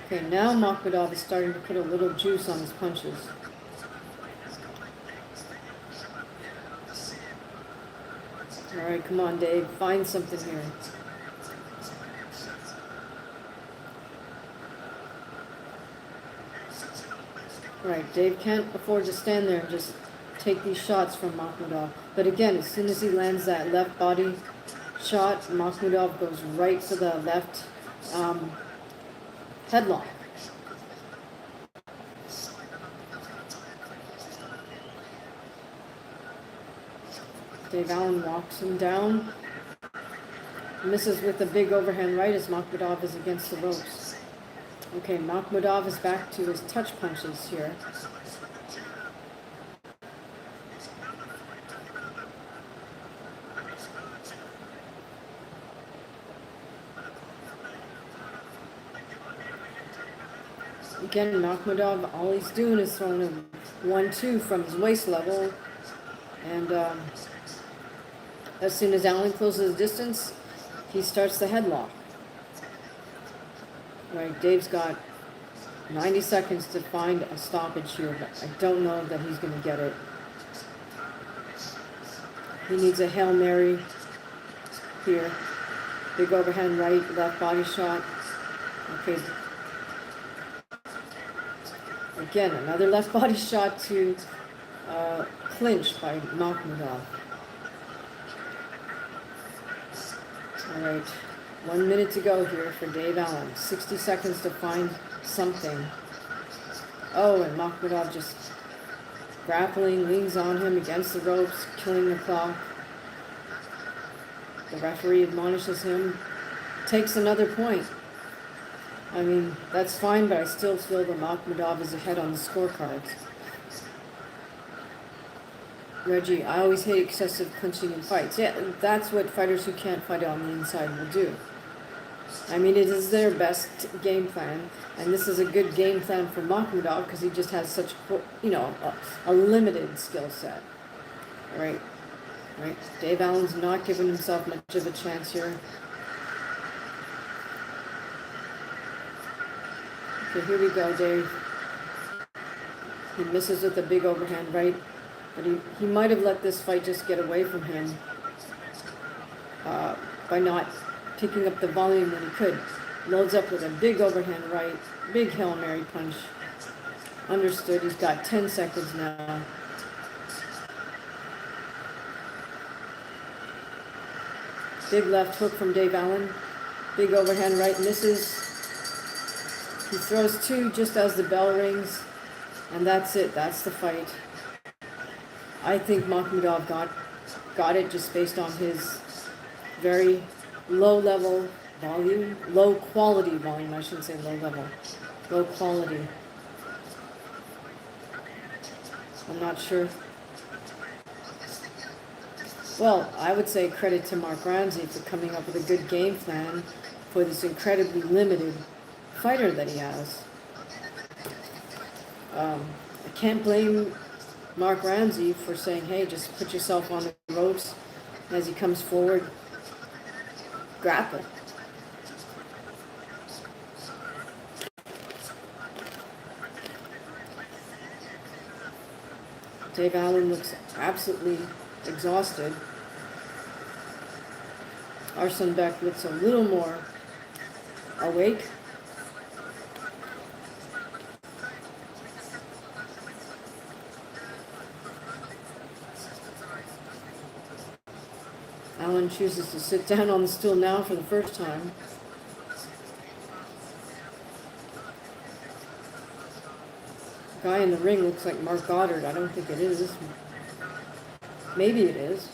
Speaker 1: Okay, now Makhmudov is starting to put a little juice on his punches. All right, come on, Dave. Find something here. All right, Dave can't afford to stand there and just take these shots from Makhmudov. But again, as soon as he lands that left body shot, Makhmudov goes right to the left headlock. Dave Allen walks him down. Misses with a big overhand right as Makhmudov is against the ropes. Okay, Makhmudov is back to his touch punches here. Again, Makhmudov, all he's doing is throwing a 1-2 from his waist level. And as soon as Allen closes the distance, he starts the headlock. Right, Dave's got 90 seconds to find a stoppage here, but I don't know that he's going to get it. He needs a Hail Mary here. Big overhand right, left body shot. Okay. Again, another left body shot to clinch by Makhmudov. All right. 1 minute to go here for Dave Allen. 60 seconds to find something. Oh, and Makhmudov just grappling, leans on him against the ropes, killing the clock. The referee admonishes him, takes another point. I mean, that's fine, but I still feel that Makhmudov is ahead on the scorecards. Reggie, I always hate excessive clinching in fights. Yeah, that's what fighters who can't fight on the inside will do. I mean, it is their best game plan, and this is a good game plan for Makhmudov because he just has such, you know, a limited skill set. Right, right. Dave Allen's not giving himself much of a chance here. Okay, here we go, Dave. He misses with a big overhand right, but he might have let this fight just get away from him by not picking up the volume that he could. Loads up with a big overhand right, big Hail Mary punch. Understood, he's got 10 seconds now. Big left hook from Dave Allen. Big overhand right, misses. He throws two just as the bell rings. And that's it, that's the fight. I think Makhmudov got it just based on his very low level volume, low quality volume, I shouldn't say low level, low quality. I'm not sure. Well, I would say credit to Mark Ramsey for coming up with a good game plan for this incredibly limited fighter that he has. I can't blame Mark Ramsey for saying, hey, just put yourself on the ropes as he comes forward, grapple. Dave Allen looks absolutely exhausted. Arslan Beck looks a little more awake. Allen chooses to sit down on the stool now for the first time. The guy in the ring looks like Mark Goddard. I don't think it is. Maybe it is.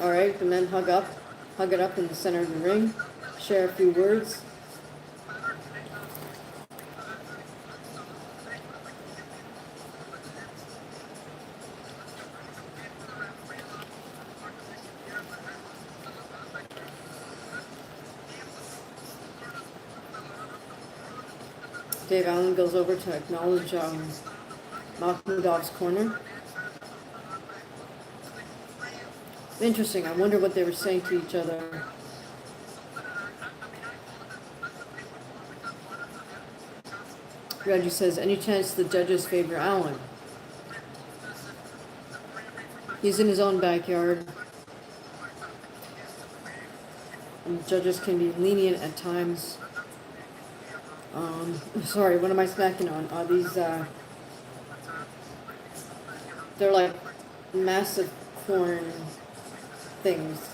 Speaker 1: All right, the men hug it up in the center of the ring, share a few words. Dave Allen goes over to acknowledge Makhmudov's corner. Interesting. I wonder what they were saying to each other. Reggie says, any chance the judges favor Allen? He's in his own backyard. And judges can be lenient at times. Sorry, what am I snacking on? Are these, they're like massive corn things.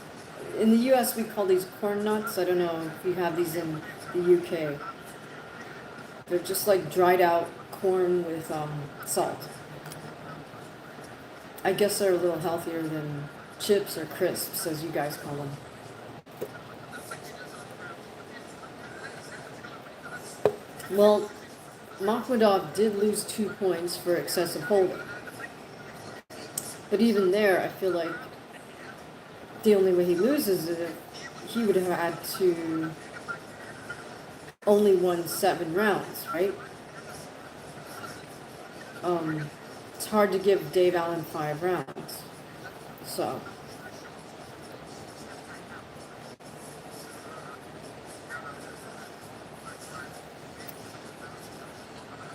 Speaker 1: In the US we call these corn nuts. I don't know if you have these in the UK. They're just like dried out corn with salt. I guess they're a little healthier than chips or crisps, as you guys call them. Well, Makhmudov did lose 2 points for excessive holding. But even there, I feel like the only way he loses is if he would have had to only won 7 rounds, right? It's hard to give Dave Allen 5 rounds. So.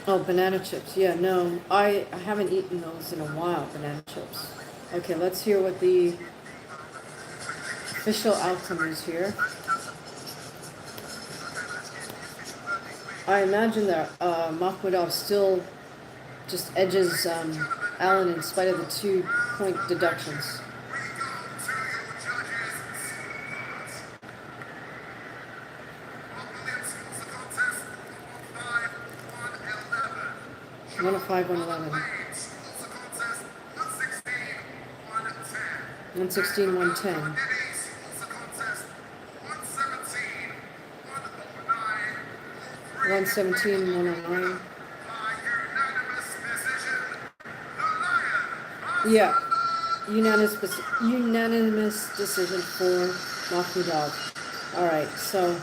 Speaker 1: Oh, banana chips. Yeah, no, I haven't eaten those in a while, banana chips. Okay, let's hear what the official outcome is here. I imagine that Makhmudov still just edges Allen in spite of the 2-point deductions. One of 5, 111. 116, 110. 117, 109. Yeah, unanimous decision for Makhmudov. All right, so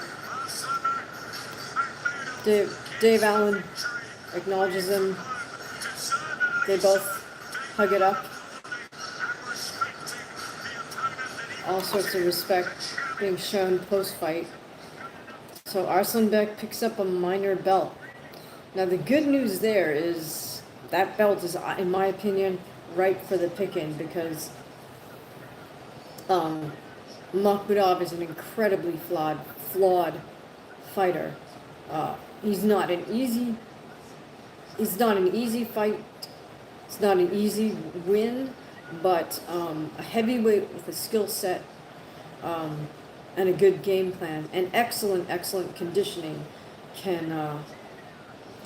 Speaker 1: Dave Allen acknowledges him. They both hug it up. All sorts of respect being shown post-fight. So Arslanbek picks up a minor belt. Now the good news there is that belt is, in my opinion, ripe for the picking because Makhmudov is an incredibly flawed fighter. He's not an easy fight. It's not an easy win, but a heavyweight with a skill set and a good game plan and excellent conditioning can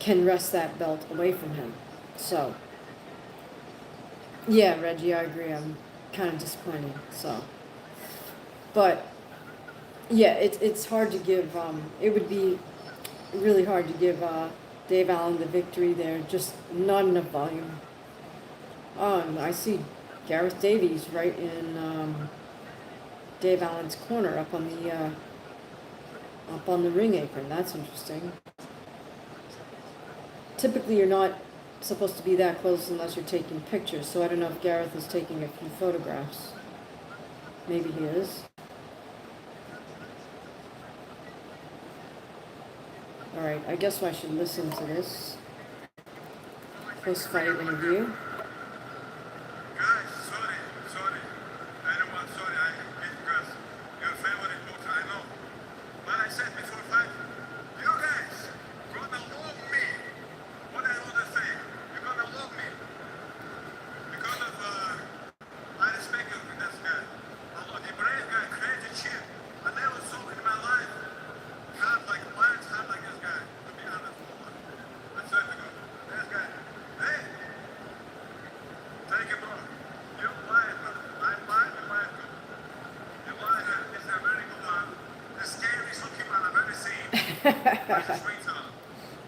Speaker 1: wrest that belt away from him. So, yeah, Reggie, I agree. I'm kind of disappointed. So, but yeah, it's hard to give. It would be really hard to give Dave Allen the victory there. Just not enough volume. I see Gareth Davies right in Dave Allen's corner up on the ring apron. That's interesting. Typically, you're not supposed to be that close unless you're taking pictures. So I don't know if Gareth is taking a few photographs. Maybe he is. All right, I guess I should listen to this post-fight interview.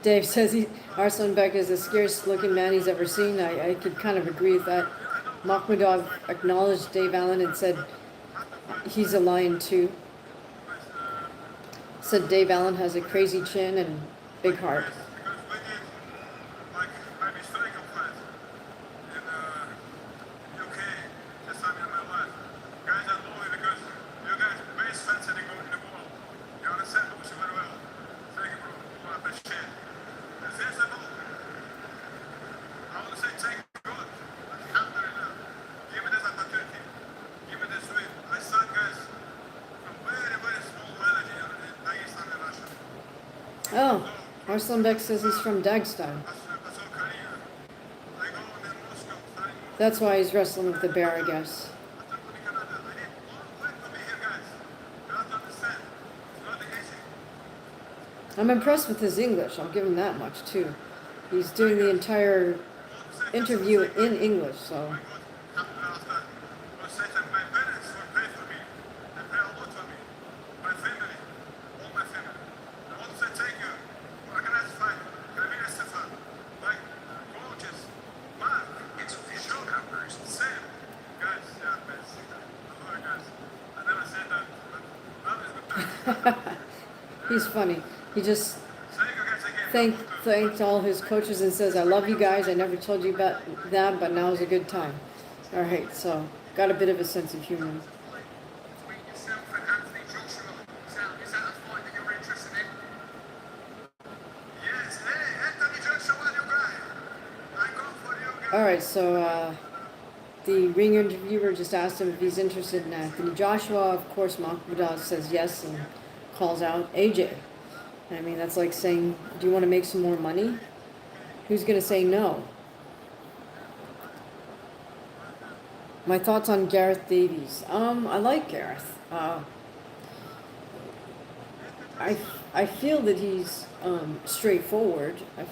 Speaker 1: Dave says Arslanbek is the scariest looking man he's ever seen. I could kind of agree with that. Makhmudov acknowledged Dave Allen and said he's a lion too. Said Dave Allen has a crazy chin and big heart. Oh, Arslanbek says he's from Dagestan. That's why he's wrestling with the bear, I guess. I'm impressed with his English. I'll give him that much, too. He's doing the entire interview in English, so... He's funny. He just thanked all his coaches and says, I love you guys. I never told you about that, but now is a good time. All right, so got a bit of a sense of humor. All right, so the ring interviewer just asked him if he's interested in Anthony Joshua. Of course, Makhmudov says yes and calls out AJ. I mean, that's like saying, do you want to make some more money? Who's going to say no? My thoughts on Gareth Davies. I like Gareth. I feel that he's straightforward. I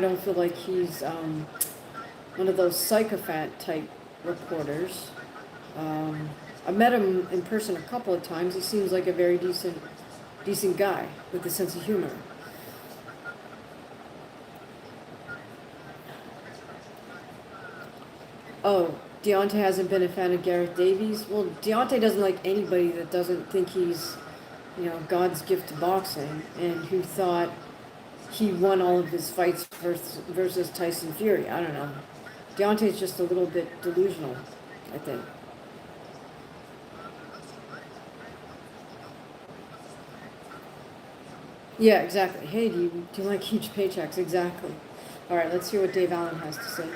Speaker 1: don't feel like he's one of those psychopath type reporters. I met him in person a couple of times. He seems like a very decent guy with a sense of humor. Oh, Deontay hasn't been a fan of Gareth Davies. Well, Deontay doesn't like anybody that doesn't think he's, God's gift to boxing, and who thought he won all of his fights versus Tyson Fury. I don't know. Deontay's just a little bit delusional, I think. Yeah, exactly. Hey, do you like huge paychecks? Exactly. All right, let's hear what Dave Allen has to say.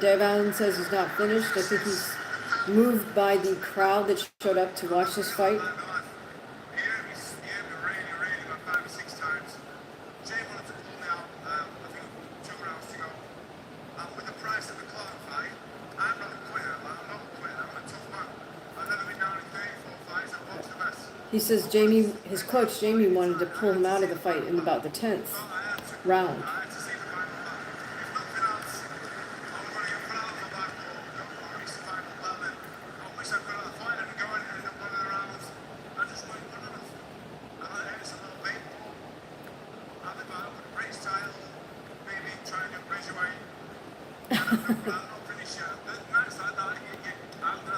Speaker 1: Dave Allen says he's not finished. I think he's moved by the crowd that showed up to watch this fight. He says his coach Jamie wanted to pull him out of the fight in about the 10th round.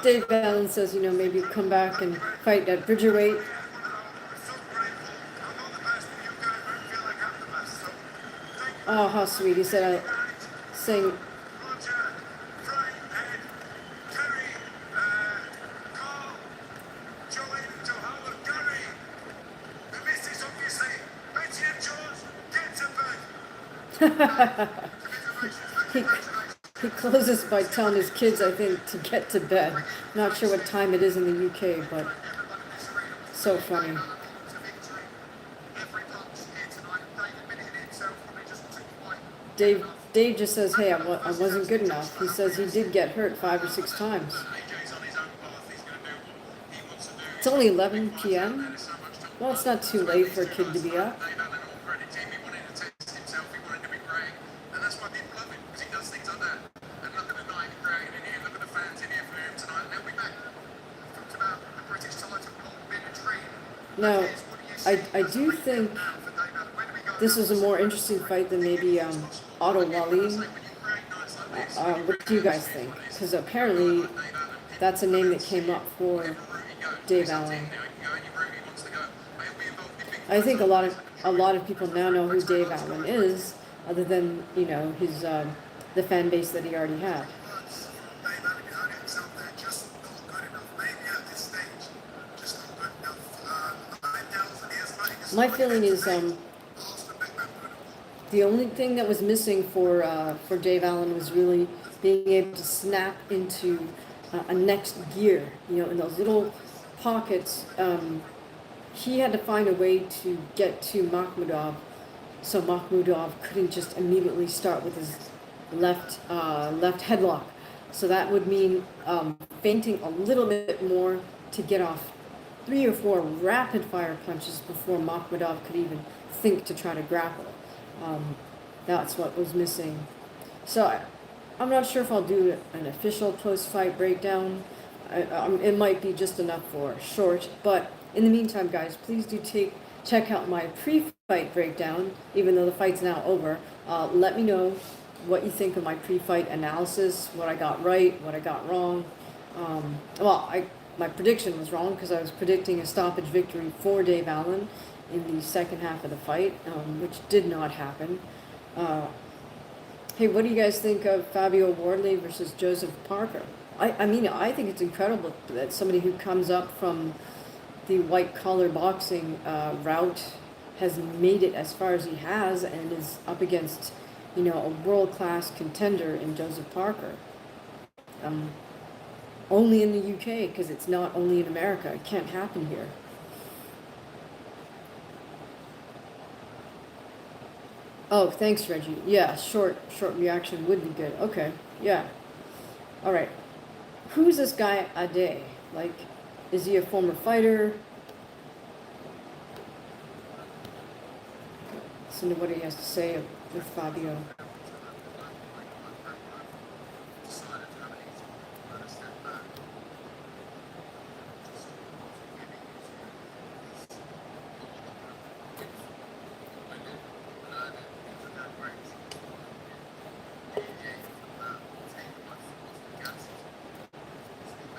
Speaker 1: Dave Allen says, maybe come back and fight at Bridgerweight. Oh, how sweet. He said, saying, he closes by telling his kids, I think, to get to bed. Not sure what time it is in the UK, but so funny. Dave just says, hey, I wasn't good enough. He says he did get hurt 5 or 6 times. It's only 11 p.m. Well, it's not too late for a kid to be up. No, I do think this was a more interesting fight than maybe Otto Wally. What do you guys think? Because apparently that's a name that came up for Dave Allen. I think a lot of people now know who Dave Allen is, other than his the fan base that he already had. My feeling is the only thing that was missing for Dave Allen was really being able to snap into a next gear. In those little pockets, he had to find a way to get to Makhmudov, so Makhmudov couldn't just immediately start with his left headlock. So that would mean feinting a little bit more to get off 3 or 4 rapid fire punches before Makhmudov could even think to try to grapple. That's what was missing. So I'm not sure if I'll do an official post-fight breakdown. It might be just enough for short, but in the meantime, guys, please do check out my pre-fight breakdown, even though the fight's now over. Let me know what you think of my pre-fight analysis, what I got right, what I got wrong. My prediction was wrong because I was predicting a stoppage victory for Dave Allen in the second half of the fight, which did not happen. Hey, what do you guys think of Fabio Wardley versus Joseph Parker? I think it's incredible that somebody who comes up from the white-collar boxing route has made it as far as he has and is up against, a world-class contender in Joseph Parker. Only in the UK, because it's not only in America. It can't happen here. Oh, thanks, Reggie. Yeah, short reaction would be good. Okay, yeah. All right. Who's this guy Ade? Like, is he a former fighter? Listen to what he has to say with Fabio.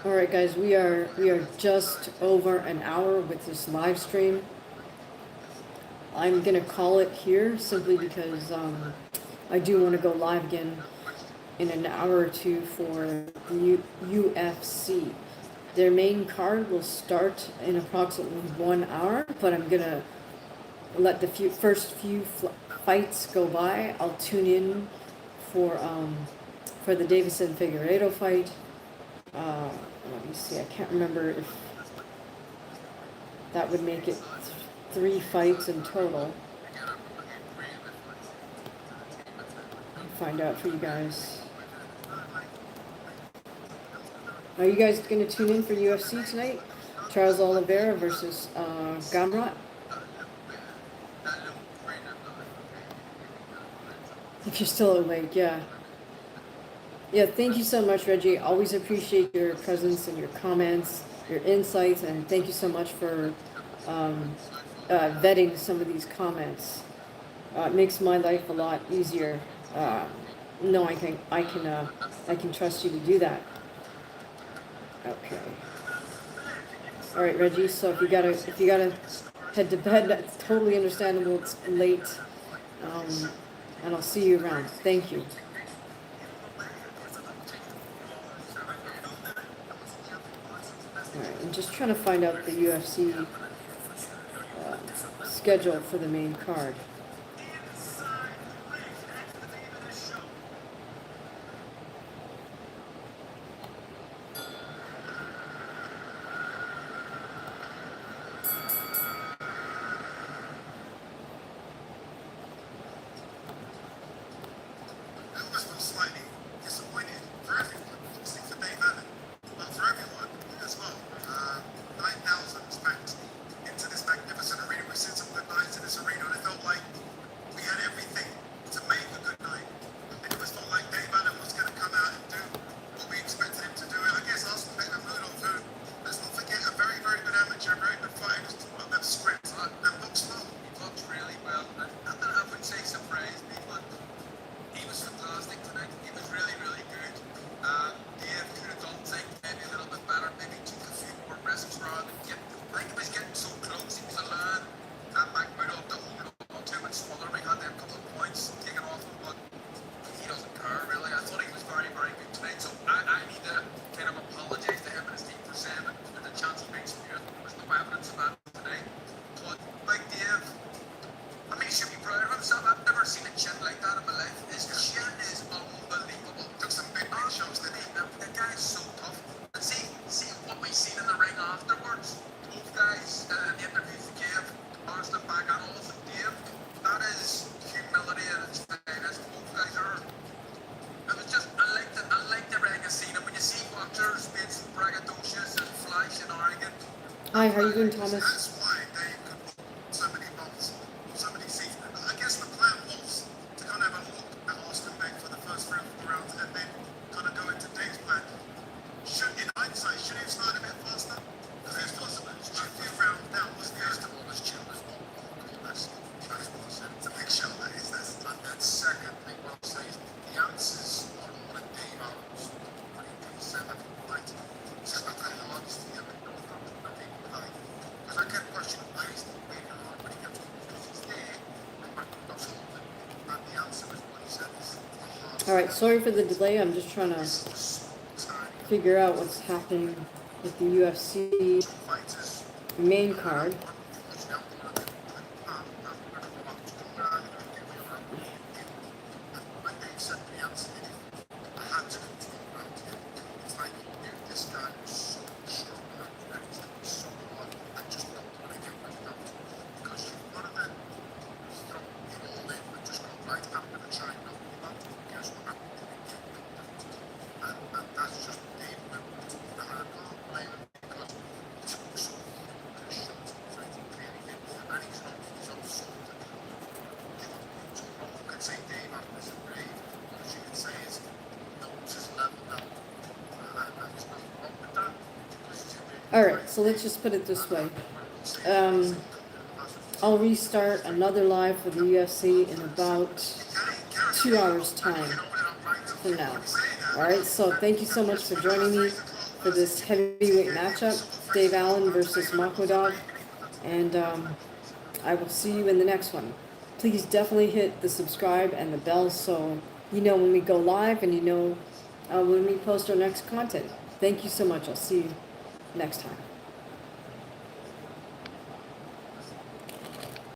Speaker 1: All right, guys, we are just over an hour with this live stream. I'm gonna call it here simply because I do want to go live again in an hour or two for the UFC. Their main card will start in approximately 1 hour, but I'm gonna let the first few fights go by. I'll tune in for the Davison Figueiredo fight. Let me see. I can't remember if that would make it 3 fights in total. I'll find out for you guys. Are you guys going to tune in for UFC tonight? Charles Oliveira versus Gamrot. If you're still awake, yeah. Yeah, thank you so much, Reggie. Always appreciate your presence and your comments, your insights, and thank you so much for vetting some of these comments. It makes my life a lot easier. No, I can trust you to do that. Okay. All right, Reggie. So if you gotta head to bed, that's totally understandable. It's late, and I'll see you around. Thank you. All right, I'm just trying to find out the UFC schedule for the main card. Hi, how you doing, Thomas? Alright, sorry for the delay. I'm just trying to figure out what's happening with the UFC main card. Alright, so let's just put it this way. I'll restart another live for the UFC in about 2 hours time from now. Alright, so thank you so much for joining me. for this heavyweight matchup, Dave Allen versus Makhmudov. And I will see you in the next one. Please definitely hit the subscribe and the bell so you know when we go live and you know when we post our next content. Thank you so much. I'll see you next time.